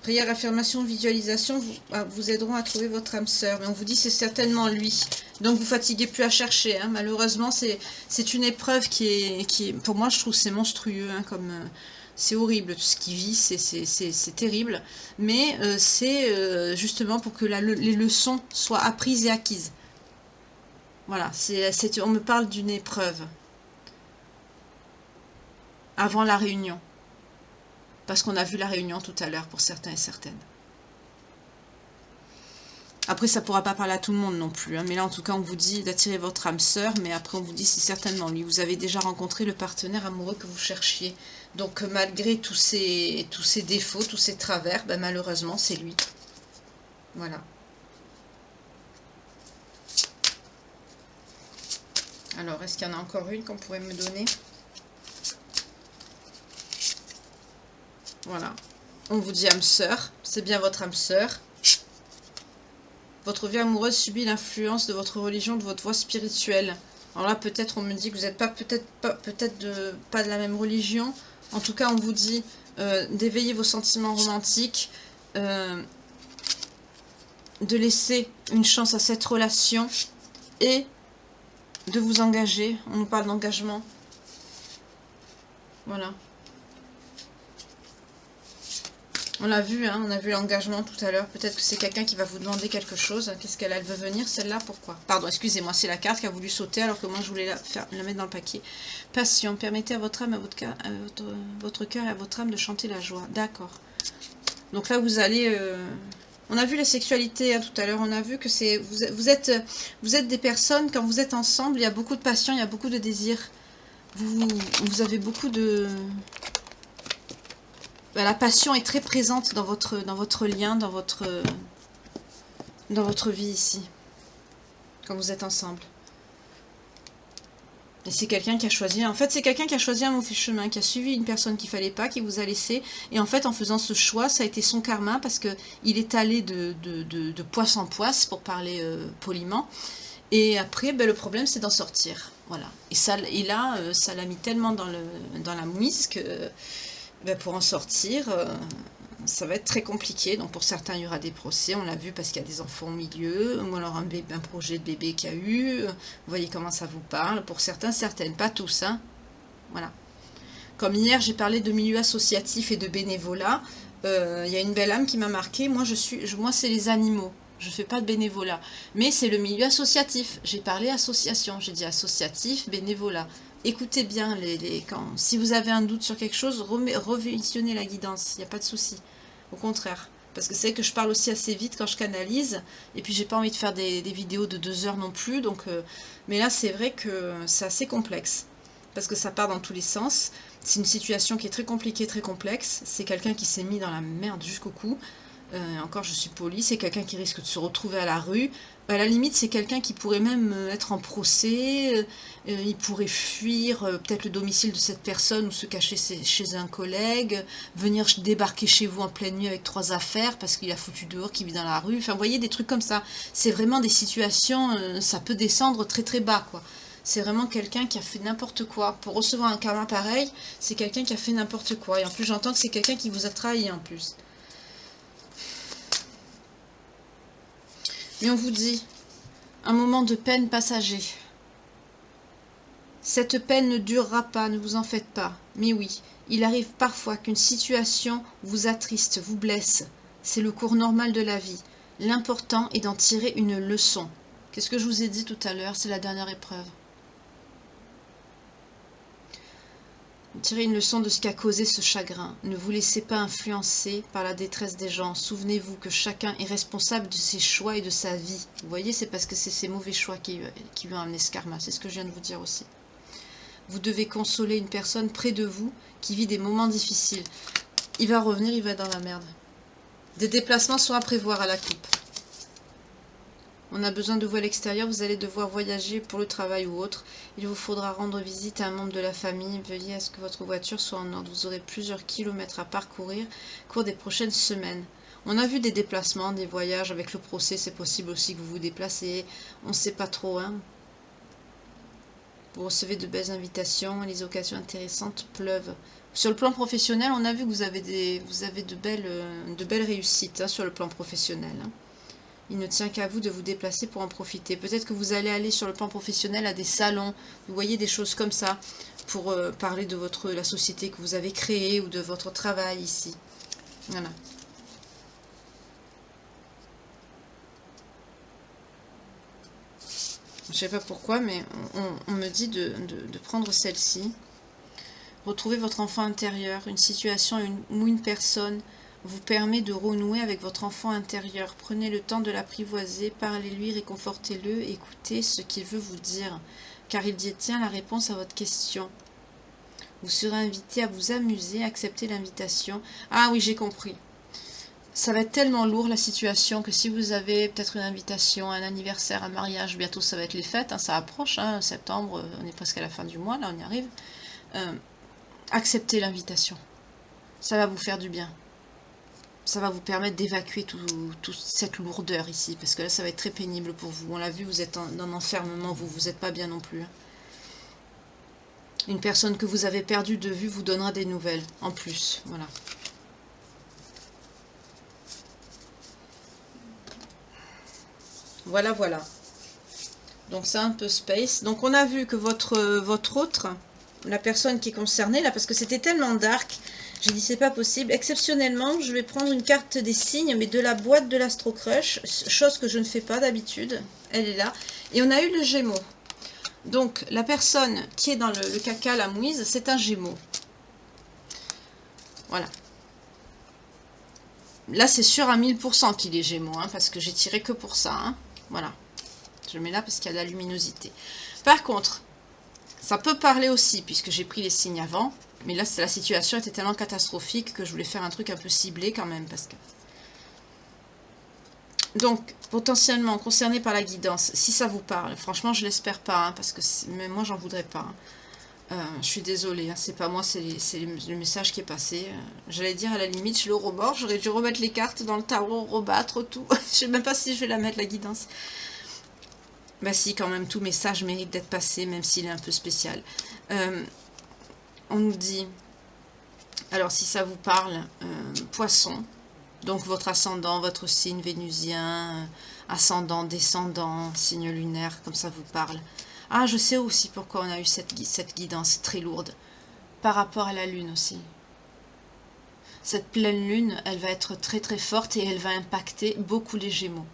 Prière, affirmation, visualisation vous aideront à trouver votre âme sœur. Mais on vous dit c'est certainement lui. Donc vous fatiguez plus à chercher. Hein. Malheureusement, c'est une épreuve qui est... Pour moi, je trouve c'est monstrueux. Hein, c'est horrible. Tout ce qui vit, c'est terrible. Mais c'est justement pour que les leçons soient apprises et acquises. Voilà. On me parle d'une épreuve. Avant la réunion. Parce qu'on a vu la réunion tout à l'heure pour certains et certaines. Après, ça ne pourra pas parler à tout le monde non plus. Hein, mais là, en tout cas, on vous dit d'attirer votre âme sœur. Mais après, on vous dit c'est certainement lui. Vous avez déjà rencontré le partenaire amoureux que vous cherchiez. Donc, malgré tous ces défauts, tous ces travers, ben, malheureusement, c'est lui. Voilà. Alors, est-ce qu'il y en a encore une qu'on pourrait me donner ? Voilà. On vous dit âme sœur. C'est bien votre âme sœur. Votre vie amoureuse subit l'influence de votre religion, de votre voie spirituelle. Alors là, peut-être on me dit que vous n'êtes pas pas de la même religion. En tout cas, on vous dit d'éveiller vos sentiments romantiques, de laisser une chance à cette relation et de vous engager. On nous parle d'engagement. Voilà. On l'a vu, hein, on a vu l'engagement tout à l'heure. Peut-être que c'est quelqu'un qui va vous demander quelque chose. Qu'est-ce qu'elle veut venir, celle-là? Pourquoi? Pardon, excusez-moi, c'est la carte qui a voulu sauter alors que moi je voulais la mettre dans le paquet. Passion, permettez à votre âme, votre cœur et à votre âme de chanter la joie. D'accord. Donc là, vous allez... On a vu la sexualité hein, tout à l'heure. On a vu que c'est vous êtes des personnes, quand vous êtes ensemble, il y a beaucoup de passion, il y a beaucoup de désir. Vous avez beaucoup de... La passion est très présente dans votre lien, dans votre vie ici, quand vous êtes ensemble. Et c'est quelqu'un qui a choisi, en fait c'est quelqu'un qui a choisi un mauvais chemin, qui a suivi une personne qu'il ne fallait pas, qui vous a laissé, et en fait en faisant ce choix, ça a été son karma, parce qu'il est allé de poisse en poisse, pour parler poliment, et après ben, le problème c'est d'en sortir, voilà. Et là, ça l'a mis tellement dans la mouise que... Ben pour en sortir, ça va être très compliqué. Donc pour certains, il y aura des procès, on l'a vu parce qu'il y a des enfants au milieu, ou alors un projet de bébé qu'il y a eu. Vous voyez comment ça vous parle. Pour certains, certaines, pas tous. Hein. Voilà. Comme hier, j'ai parlé de milieu associatif et de bénévolat. Il y a une belle âme qui m'a marqué. Moi, c'est les animaux. Je fais pas de bénévolat. Mais c'est le milieu associatif. J'ai parlé association. J'ai dit associatif, bénévolat. Écoutez bien, si vous avez un doute sur quelque chose, revisionnez la guidance. Il n'y a pas de souci. Au contraire. Parce que c'est vrai que je parle aussi assez vite quand je canalise. Et puis, j'ai pas envie de faire des vidéos de 2 heures non plus. Donc, mais là, c'est vrai que c'est assez complexe. Parce que ça part dans tous les sens. C'est une situation qui est très compliquée, très complexe. C'est quelqu'un qui s'est mis dans la merde jusqu'au cou. Encore, je suis polie. C'est quelqu'un qui risque de se retrouver à la rue. À la limite, c'est quelqu'un qui pourrait même être en procès. Il pourrait fuir peut-être le domicile de cette personne ou se cacher chez un collègue. Venir débarquer chez vous en pleine nuit avec 3 affaires parce qu'il a foutu dehors, qu'il vit dans la rue. Enfin, vous voyez, des trucs comme ça. C'est vraiment des situations, ça peut descendre très très bas, quoi. C'est vraiment quelqu'un qui a fait n'importe quoi. Pour recevoir un karma pareil, c'est quelqu'un qui a fait n'importe quoi. Et en plus, j'entends que c'est quelqu'un qui vous a trahi en plus. Mais on vous dit, un moment de peine passager. Cette peine ne durera pas, ne vous en faites pas. Mais oui, il arrive parfois qu'une situation vous attriste, vous blesse. C'est le cours normal de la vie. L'important est d'en tirer une leçon. Qu'est-ce que je vous ai dit tout à l'heure? C'est la dernière épreuve. Tirez une leçon de ce qui a causé ce chagrin. Ne vous laissez pas influencer par la détresse des gens. Souvenez-vous que chacun est responsable de ses choix et de sa vie. Vous voyez, c'est parce que c'est ces mauvais choix qui lui ont amené ce karma. C'est ce que je viens de vous dire aussi. Vous devez consoler une personne près de vous qui vit des moments difficiles. Il va revenir, il va être dans la merde. Des déplacements sont à prévoir à la coupe. On a besoin de vous à l'extérieur, vous allez devoir voyager pour le travail ou autre. Il vous faudra rendre visite à un membre de la famille. Veuillez à ce que votre voiture soit en ordre. Vous aurez plusieurs kilomètres à parcourir au cours des prochaines semaines. On a vu des déplacements, des voyages avec le procès. C'est possible aussi que vous vous déplacez. On ne sait pas trop. Hein. Vous recevez de belles invitations et les occasions intéressantes pleuvent. Sur le plan professionnel, on a vu que vous avez de belles réussites hein, sur le plan professionnel. Hein. Il ne tient qu'à vous de vous déplacer pour en profiter. Peut-être que vous allez aller sur le plan professionnel à des salons. Vous voyez des choses comme ça pour parler de la société que vous avez créée ou de votre travail ici. Voilà. Je ne sais pas pourquoi, mais on me dit de prendre celle-ci. Retrouvez votre enfant intérieur. Une situation ou une personne vous permet de renouer avec votre enfant intérieur. Prenez le temps de l'apprivoiser, parlez-lui, réconfortez-le, écoutez ce qu'il veut vous dire, car il détient la réponse à votre question. Vous serez invité à vous amuser, acceptez l'invitation. Ah oui, j'ai compris. Ça va être tellement lourd la situation que si vous avez peut-être une invitation, un anniversaire, un mariage, bientôt ça va être les fêtes, hein, ça approche, hein, septembre, on est presque à la fin du mois, là on y arrive. Acceptez l'invitation. Ça va vous faire du bien. Ça va vous permettre d'évacuer toute cette lourdeur ici, parce que là, ça va être très pénible pour vous. On l'a vu, vous êtes dans un enfermement, vous n'êtes pas bien non plus. Une personne que vous avez perdue de vue vous donnera des nouvelles, en plus, voilà. Voilà, voilà. Donc, c'est un peu space. Donc, on a vu que votre autre, la personne qui est concernée, là, parce que c'était tellement dark... J'ai dit, c'est pas possible. Exceptionnellement, je vais prendre une carte des signes, mais de la boîte de l'Astro Crush, chose que je ne fais pas d'habitude. Elle est là. Et on a eu le Gémeaux. Donc, la personne qui est dans le caca, la mouise, c'est un Gémeaux. Voilà. Là, c'est sûr à 1000% qu'il est Gémeaux, hein, parce que j'ai tiré que pour ça. Hein. Voilà. Je le mets là parce qu'il y a de la luminosité. Par contre, ça peut parler aussi, puisque j'ai pris les signes avant. Mais là, la situation était tellement catastrophique que je voulais faire un truc un peu ciblé quand même. Parce que... Donc, potentiellement concerné par la guidance, si ça vous parle, franchement, je l'espère pas, hein, parce que même moi, j'en voudrais pas. Hein. Je suis désolée, hein, c'est pas moi, c'est le message qui est passé. J'allais dire, à la limite, je suis le rebord, j'aurais dû remettre les cartes dans le tarot, rebattre tout. Je sais même pas si je vais la mettre, la guidance. Bah si, quand même, tout message mérite d'être passé, même s'il est un peu spécial. On nous dit, alors si ça vous parle, poisson, donc votre ascendant, votre signe vénusien, ascendant, descendant, signe lunaire, comme ça vous parle. Ah, je sais aussi pourquoi on a eu cette guidance très lourde. par rapport à la lune aussi. Cette pleine lune, elle va être très très forte et elle va impacter beaucoup les Gémeaux.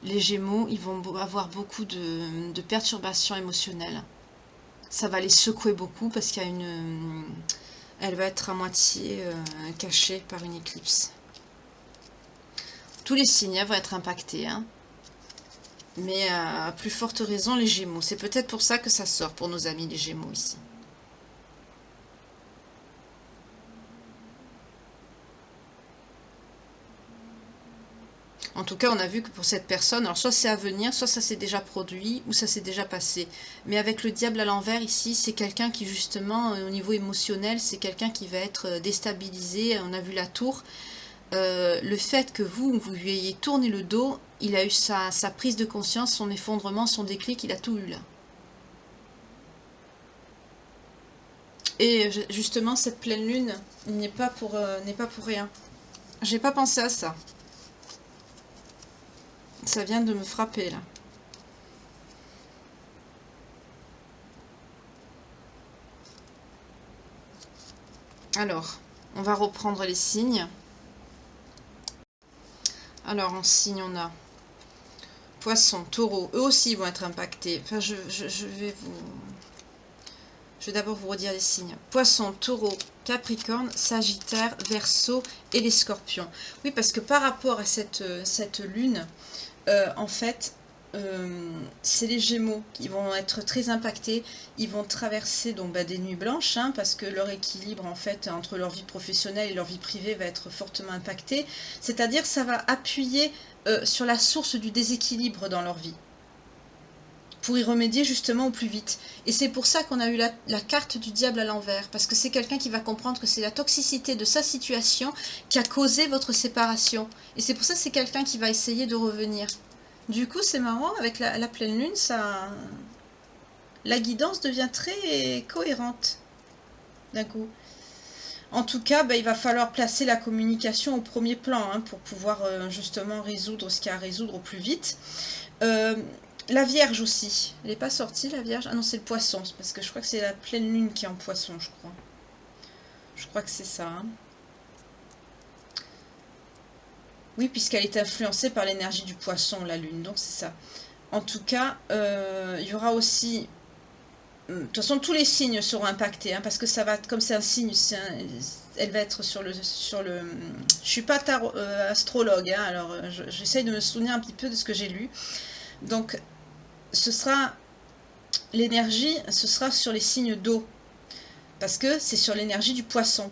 Les Gémeaux, ils vont avoir beaucoup de perturbations émotionnelles. Ça va les secouer beaucoup parce qu'il y a elle va être à moitié cachée par une éclipse. Tous les signes vont être impactés, hein. Mais à plus forte raison les Gémeaux. C'est peut-être pour ça que ça sort pour nos amis les Gémeaux ici. En tout cas, on a vu que pour cette personne, alors soit c'est à venir, soit ça s'est déjà produit, ou ça s'est déjà passé. Mais avec le diable à l'envers ici, c'est quelqu'un qui justement, au niveau émotionnel, c'est quelqu'un qui va être déstabilisé. On a vu la tour. Le fait que vous lui ayez tourné le dos, il a eu sa prise de conscience, son effondrement, son déclic, il a tout eu là. Et justement, cette pleine lune n'est pas pour rien. J'ai pas pensé à ça. Ça vient de me frapper là. Alors, on va reprendre les signes. Alors, en signe, on a Poisson, Taureau. Eux aussi vont être impactés. Enfin, je vais d'abord vous redire les signes. Poisson, Taureau, Capricorne, Sagittaire, Verseau et les Scorpions. Oui, parce que par rapport à cette lune, en fait, c'est les Gémeaux qui vont être très impactés. Ils vont traverser donc des nuits blanches, hein, parce que leur équilibre en fait entre leur vie professionnelle et leur vie privée va être fortement impacté. C'est-à-dire ça va appuyer sur la source du déséquilibre dans leur vie, pour y remédier justement au plus vite. Et c'est pour ça qu'on a eu la carte du diable à l'envers, parce que c'est quelqu'un qui va comprendre que c'est la toxicité de sa situation qui a causé votre séparation. Et c'est pour ça que c'est quelqu'un qui va essayer de revenir. Du coup, c'est marrant, avec la pleine lune, la guidance devient très cohérente d'un coup. En tout cas, il va falloir placer la communication au premier plan, hein, pour pouvoir justement résoudre ce qu'il y a à résoudre au plus vite. La Vierge aussi. Elle n'est pas sortie, la Vierge? Ah non, c'est le Poisson, parce que je crois que c'est la pleine lune qui est en Poisson, je crois. Je crois que c'est ça, hein. Oui, puisqu'elle est influencée par l'énergie du Poisson, la Lune, donc c'est ça. En tout cas, il y aura aussi... De toute façon, tous les signes seront impactés, hein, parce que ça va, comme c'est un signe, elle va être sur le... Je suis pas astrologue, hein, alors j'essaye de me souvenir un petit peu de ce que j'ai lu. Donc, ce sera... L'énergie, ce sera sur les signes d'eau, parce que c'est sur l'énergie du Poisson.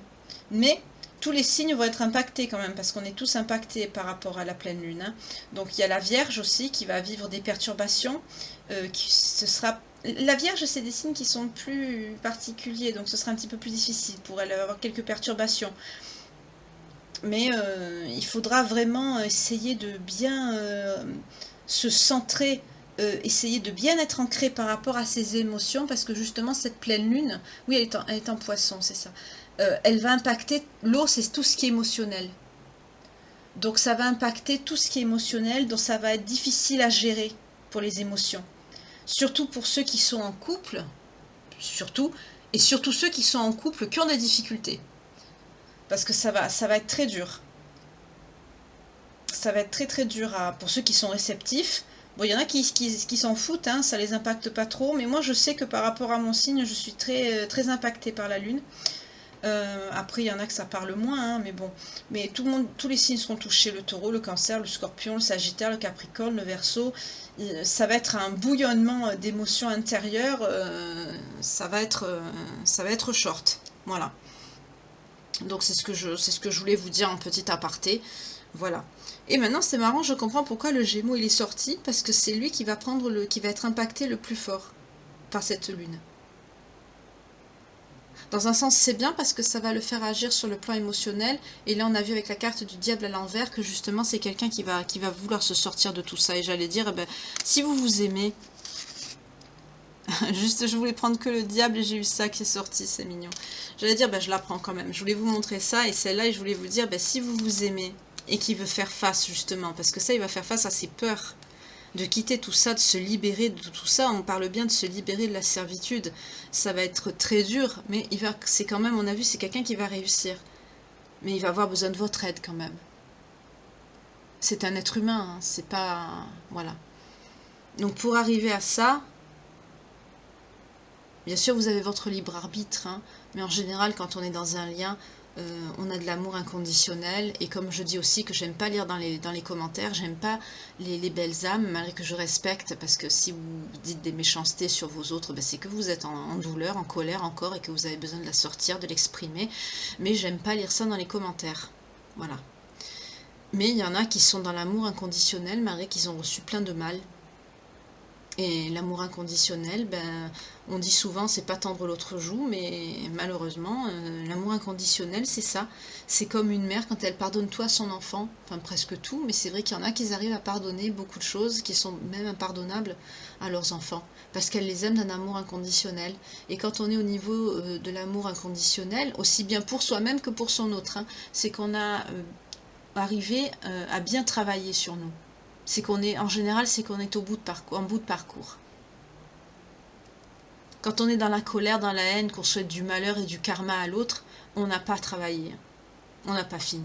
Mais... tous les signes vont être impactés quand même, parce qu'on est tous impactés par rapport à la pleine lune, hein. Donc il y a la Vierge aussi qui va vivre des perturbations. La Vierge, c'est des signes qui sont plus particuliers, donc ce sera un petit peu plus difficile pour elle, avoir quelques perturbations. Mais il faudra vraiment essayer de bien se centrer, essayer de bien être ancré par rapport à ses émotions, parce que justement cette pleine lune, oui, elle est en Poisson, c'est ça. Elle va impacter, l'eau c'est tout ce qui est émotionnel. Donc ça va impacter tout ce qui est émotionnel, donc ça va être difficile à gérer pour les émotions. Surtout pour ceux qui sont en couple, surtout ceux qui sont en couple qui ont des difficultés. Parce que ça va être très dur. Ça va être très très dur pour ceux qui sont réceptifs. Bon, il y en a qui s'en foutent, hein, ça les impacte pas trop, mais moi je sais que par rapport à mon signe, je suis très, très impactée par la lune. Après, il y en a que ça parle moins, hein, mais bon. Mais tous les signes seront touchés, le Taureau, le Cancer, le Scorpion, le Sagittaire, le Capricorne, le Verseau. Ça va être un bouillonnement d'émotions intérieures. Ça va être short. Voilà. Donc c'est ce que je voulais vous dire en petit aparté. Voilà. Et maintenant, c'est marrant, je comprends pourquoi le Gémeaux il est sorti, parce que c'est lui qui va être impacté le plus fort par cette lune. Dans un sens, c'est bien parce que ça va le faire agir sur le plan émotionnel. Et là, on a vu avec la carte du diable à l'envers que justement, c'est quelqu'un qui va vouloir se sortir de tout ça. Et j'allais dire, si vous vous aimez, juste, je voulais prendre que le diable et j'ai eu ça qui est sorti, c'est mignon. J'allais dire, je la prends quand même. Je voulais vous montrer ça et celle-là, et je voulais vous dire, si vous vous aimez et qu'il veut faire face justement, parce que ça, il va faire face à ses peurs. de quitter tout ça, de se libérer de tout ça. On parle bien de se libérer de la servitude. Ça va être très dur, mais c'est quand même, on a vu, c'est quelqu'un qui va réussir. Mais il va avoir besoin de votre aide quand même. C'est un être humain, hein, c'est pas... Voilà. Donc pour arriver à ça, bien sûr vous avez votre libre arbitre, hein, mais en général quand on est dans un lien, on a de l'amour inconditionnel. Et comme je dis aussi que j'aime pas lire dans les commentaires, j'aime pas les belles âmes, malgré que je respecte, parce que si vous dites des méchancetés sur vos autres, ben c'est que vous êtes en douleur, en colère encore, et que vous avez besoin de la sortir, de l'exprimer. Mais j'aime pas lire ça dans les commentaires. Voilà. Mais il y en a qui sont dans l'amour inconditionnel, malgré qu'ils ont reçu plein de mal. Et l'amour inconditionnel, ben, on dit souvent c'est pas tendre l'autre joue, mais malheureusement, l'amour inconditionnel c'est ça. C'est comme une mère quand elle pardonne tout à son enfant, enfin presque tout, mais c'est vrai qu'il y en a qui arrivent à pardonner beaucoup de choses qui sont même impardonnables à leurs enfants, parce qu'elle les aime d'un amour inconditionnel. Et quand on est au niveau de l'amour inconditionnel, aussi bien pour soi-même que pour son autre, hein, c'est qu'on a arrivé à bien travailler sur nous. C'est qu'on est, en général, c'est qu'on est en bout de parcours. Quand on est dans la colère, dans la haine, qu'on souhaite du malheur et du karma à l'autre, on n'a pas travaillé. On n'a pas fini.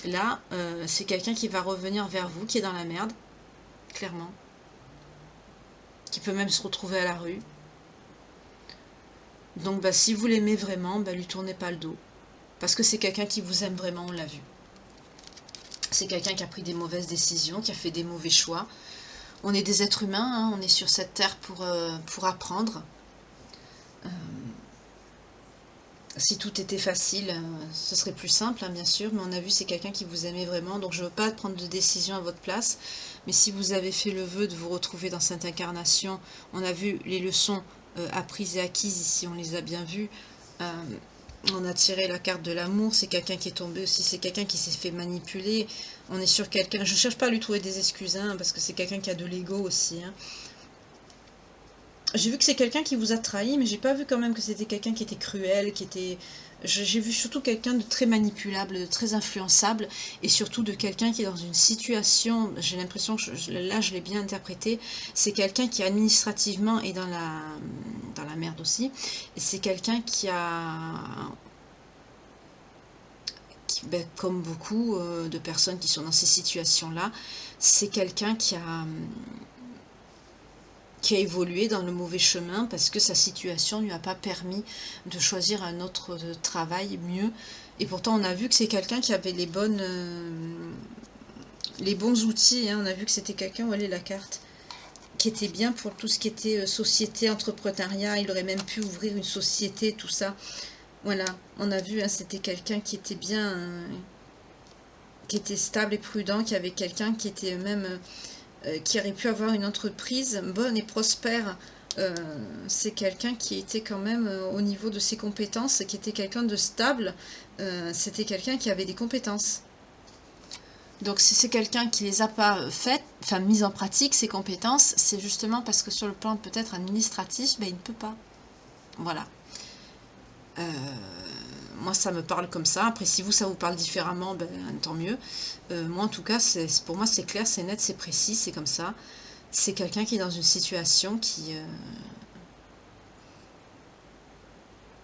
Là, c'est quelqu'un qui va revenir vers vous, qui est dans la merde, clairement. Qui peut même se retrouver à la rue. Donc, bah, si vous l'aimez vraiment, bah, lui tournez pas le dos. Parce que c'est quelqu'un qui vous aime vraiment, on l'a vu. C'est quelqu'un qui a pris des mauvaises décisions, qui a fait des mauvais choix. On est des êtres humains, hein, on est sur cette terre pour apprendre. Si tout était facile, ce serait plus simple, hein, bien sûr, mais on a vu c'est quelqu'un qui vous aimait vraiment, donc je ne veux pas prendre de décision à votre place, mais si vous avez fait le vœu de vous retrouver dans cette incarnation, on a vu les leçons apprises et acquises ici, on les a bien vues. On a tiré la carte de l'amour, c'est quelqu'un qui est tombé aussi, c'est quelqu'un qui s'est fait manipuler. On est sur quelqu'un, je cherche pas à lui trouver des excuses, hein, parce que c'est quelqu'un qui a de l'ego aussi. Hein. J'ai vu que c'est quelqu'un qui vous a trahi, mais j'ai pas vu quand même que c'était quelqu'un qui était cruel, qui était... J'ai vu surtout quelqu'un de très manipulable, de très influençable, et surtout de quelqu'un qui est dans une situation, j'ai l'impression que là je l'ai bien interprété, c'est quelqu'un qui administrativement est dans la merde aussi, et c'est quelqu'un qui ben, comme beaucoup de personnes qui sont dans ces situations-là, c'est quelqu'un qui a évolué dans le mauvais chemin parce que sa situation ne lui a pas permis de choisir un autre travail mieux. Et pourtant, on a vu que c'est quelqu'un qui avait les bons outils. Hein. On a vu que c'était quelqu'un, où elle est la carte, qui était bien pour tout ce qui était société, entrepreneuriat. Il aurait même pu ouvrir une société, tout ça. Voilà, on a vu, hein, c'était quelqu'un qui était bien, qui était stable et prudent, qui avait quelqu'un qui était même... qui aurait pu avoir une entreprise bonne et prospère. C'est quelqu'un qui était quand même au niveau de ses compétences, qui était quelqu'un de stable. C'était quelqu'un qui avait des compétences. Donc si c'est quelqu'un qui les a pas faites, enfin mises en pratique, ces compétences, c'est justement parce que sur le plan peut-être administratif, ben, il ne peut pas. Voilà. Moi ça me parle comme ça, après si vous ça vous parle différemment, ben, tant mieux. Moi en tout cas, pour moi c'est clair, c'est net, c'est précis, c'est comme ça. C'est quelqu'un qui est dans une situation qui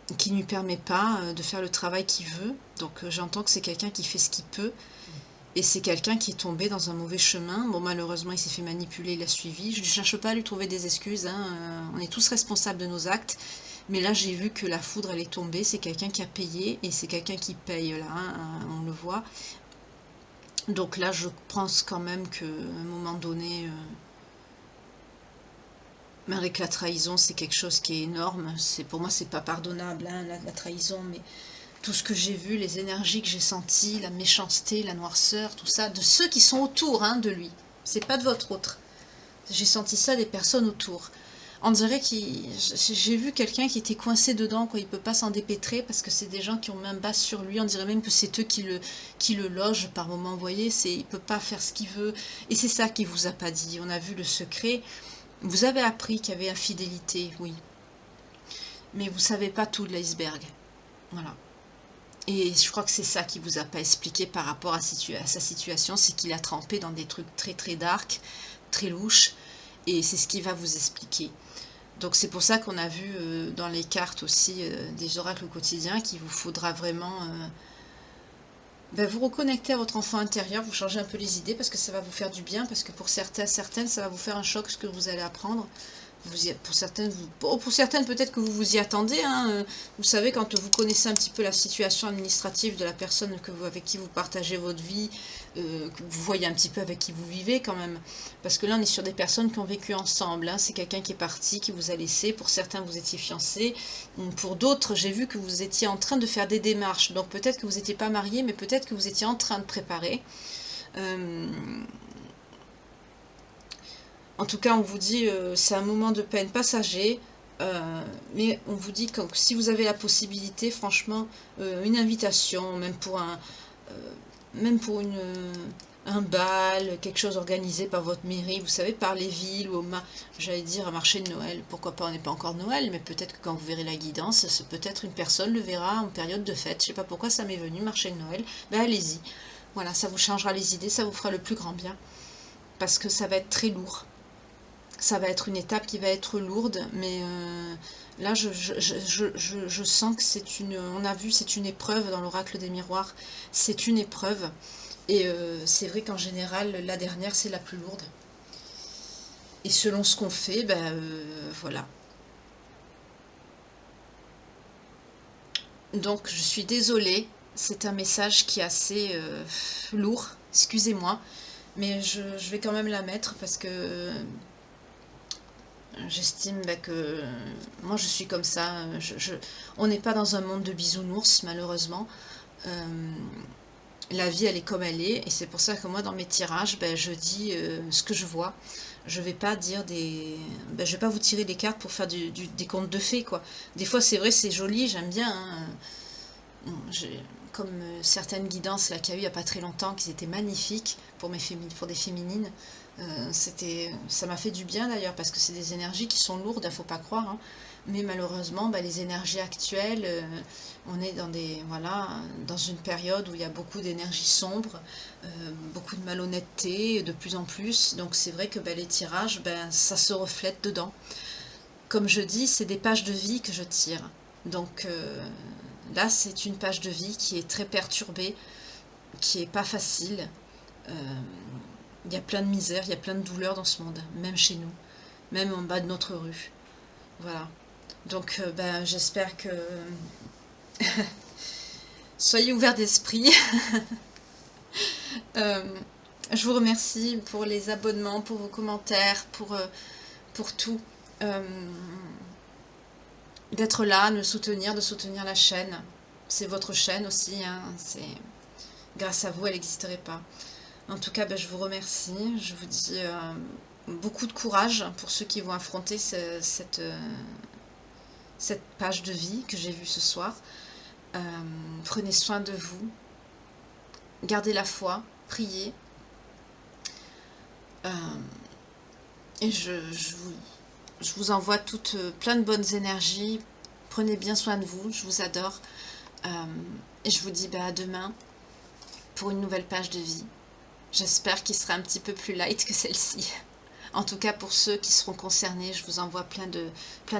ne lui permet pas de faire le travail qu'il veut. Donc j'entends que c'est quelqu'un qui fait ce qu'il peut. Et c'est quelqu'un qui est tombé dans un mauvais chemin. Bon, malheureusement, il s'est fait manipuler, il a suivi. Je ne cherche pas à lui trouver des excuses. Hein. On est tous responsables de nos actes. Mais là, j'ai vu que la foudre, elle est tombée. C'est quelqu'un qui a payé et c'est quelqu'un qui paye, là. Hein, on le voit. Donc là, je pense quand même qu'à un moment donné, avec la trahison, c'est quelque chose qui est énorme. Pour moi, c'est pas pardonnable, hein, la trahison, mais tout ce que j'ai vu, les énergies que j'ai senties, la méchanceté, la noirceur, tout ça, de ceux qui sont autour, hein, de lui. C'est pas de votre autre. J'ai senti ça des personnes autour. On dirait j'ai vu quelqu'un qui était coincé dedans, quoi. Il peut pas s'en dépêtrer parce que c'est des gens qui ont même base sur lui. On dirait même que c'est eux qui le logent par moment. Vous voyez, il peut pas faire ce qu'il veut. Et c'est ça qu'il vous a pas dit. On a vu le secret. Vous avez appris qu'il y avait infidélité, oui. Mais vous savez pas tout de l'iceberg. Voilà. Et je crois que c'est ça qu'il vous a pas expliqué par rapport à sa situation, c'est qu'il a trempé dans des trucs très très dark, très louches, et c'est ce qu'il va vous expliquer. Donc c'est pour ça qu'on a vu dans les cartes aussi des oracles quotidiens qu'il vous faudra vraiment vous reconnecter à votre enfant intérieur, vous changer un peu les idées parce que ça va vous faire du bien, parce que pour certaines, ça va vous faire un choc ce que vous allez apprendre. Pour certaines peut-être que vous vous y attendez, hein. Vous savez, quand vous connaissez un petit peu la situation administrative de la personne avec qui vous partagez votre vie, que vous voyez un petit peu avec qui vous vivez quand même. Parce que là, on est sur des personnes qui ont vécu ensemble, hein. C'est quelqu'un qui est parti, qui vous a laissé. Pour certains, vous étiez fiancés. Pour d'autres, j'ai vu que vous étiez en train de faire des démarches. Donc peut-être que vous n'étiez pas mariés, mais peut-être que vous étiez en train de préparer. En tout cas, on vous dit c'est un moment de peine passager, mais on vous dit que si vous avez la possibilité, franchement, une invitation, même pour un bal, quelque chose organisé par votre mairie, vous savez, par les villes, ou j'allais dire un marché de Noël. Pourquoi pas, on n'est pas encore Noël, mais peut-être que quand vous verrez la guidance, peut-être une personne le verra en période de fête. Je sais pas pourquoi ça m'est venu, marché de Noël. Ben allez-y. Voilà, ça vous changera les idées, ça vous fera le plus grand bien. Parce que ça va être très lourd. Ça va être une étape qui va être lourde, mais là, je sens que on a vu, c'est une épreuve dans l'oracle des miroirs, c'est une épreuve, et c'est vrai qu'en général, la dernière, c'est la plus lourde. Et selon ce qu'on fait, voilà. Donc, je suis désolée, c'est un message qui est assez lourd, excusez-moi, mais je vais quand même la mettre parce que j'estime que moi je suis comme ça. On n'est pas dans un monde de bisounours, malheureusement. La vie, elle est comme elle est, et c'est pour ça que moi, dans mes tirages, je dis ce que je vois. Je vais pas dire je vais pas vous tirer des cartes pour faire des contes de fées, quoi. Des fois, c'est vrai, c'est joli, j'aime bien, hein. Comme certaines guidances là qu'il y a eu il n'y a pas très longtemps, qui étaient magnifiques pour des féminines. Ça m'a fait du bien d'ailleurs, parce que c'est des énergies qui sont lourdes, il faut pas croire, hein. Mais malheureusement, les énergies actuelles, on est dans une période où il y a beaucoup d'énergie sombre, beaucoup de malhonnêteté, de plus en plus. Donc c'est vrai que les tirages, ça se reflète dedans. Comme je dis, c'est des pages de vie que je tire. Donc là, c'est une page de vie qui est très perturbée, qui est pas facile. Il y a plein de misère, il y a plein de douleurs dans ce monde, même chez nous, même en bas de notre rue. Voilà. Donc, j'espère que soyez ouverts d'esprit. Je vous remercie pour les abonnements, pour vos commentaires, pour tout. D'être là, de soutenir la chaîne. C'est votre chaîne aussi, hein. Grâce à vous, elle n'existerait pas. En tout cas, je vous remercie. Je vous dis beaucoup de courage pour ceux qui vont affronter cette page de vie que j'ai vue ce soir. Prenez soin de vous. Gardez la foi. Priez. Et je vous envoie plein de bonnes énergies. Prenez bien soin de vous. Je vous adore. Et je vous dis à demain pour une nouvelle page de vie. J'espère qu'il sera un petit peu plus light que celle-ci. En tout cas, pour ceux qui seront concernés, je vous envoie plein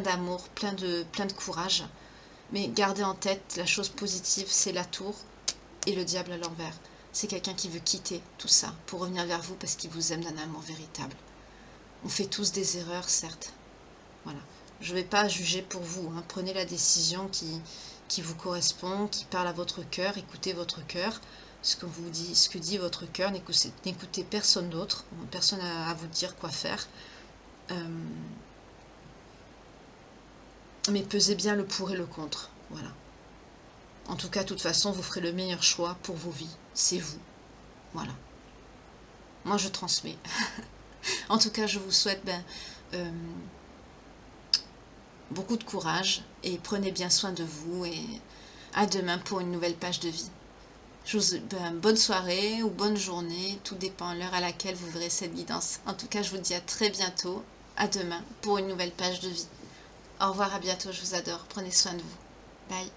d'amour, plein de courage. Mais gardez en tête, la chose positive, c'est la tour et le diable à l'envers. C'est quelqu'un qui veut quitter tout ça pour revenir vers vous parce qu'il vous aime d'un amour véritable. On fait tous des erreurs, certes. Voilà. Je ne vais pas juger pour vous, hein. Prenez la décision qui vous correspond, qui parle à votre cœur, écoutez votre cœur. Ce que dit votre cœur, n'écoutez personne d'autre, personne à vous dire quoi faire. Mais pesez bien le pour et le contre, voilà. En tout cas, de toute façon, vous ferez le meilleur choix pour vos vies, c'est vous, voilà. Moi, je transmets. En tout cas, je vous souhaite beaucoup de courage et prenez bien soin de vous et à demain pour une nouvelle page de vie. Je vous bonne soirée ou bonne journée, tout dépend de l'heure à laquelle vous verrez cette guidance. En tout cas, je vous dis à très bientôt, à demain pour une nouvelle page de vie. Au revoir, à bientôt, je vous adore, prenez soin de vous. Bye.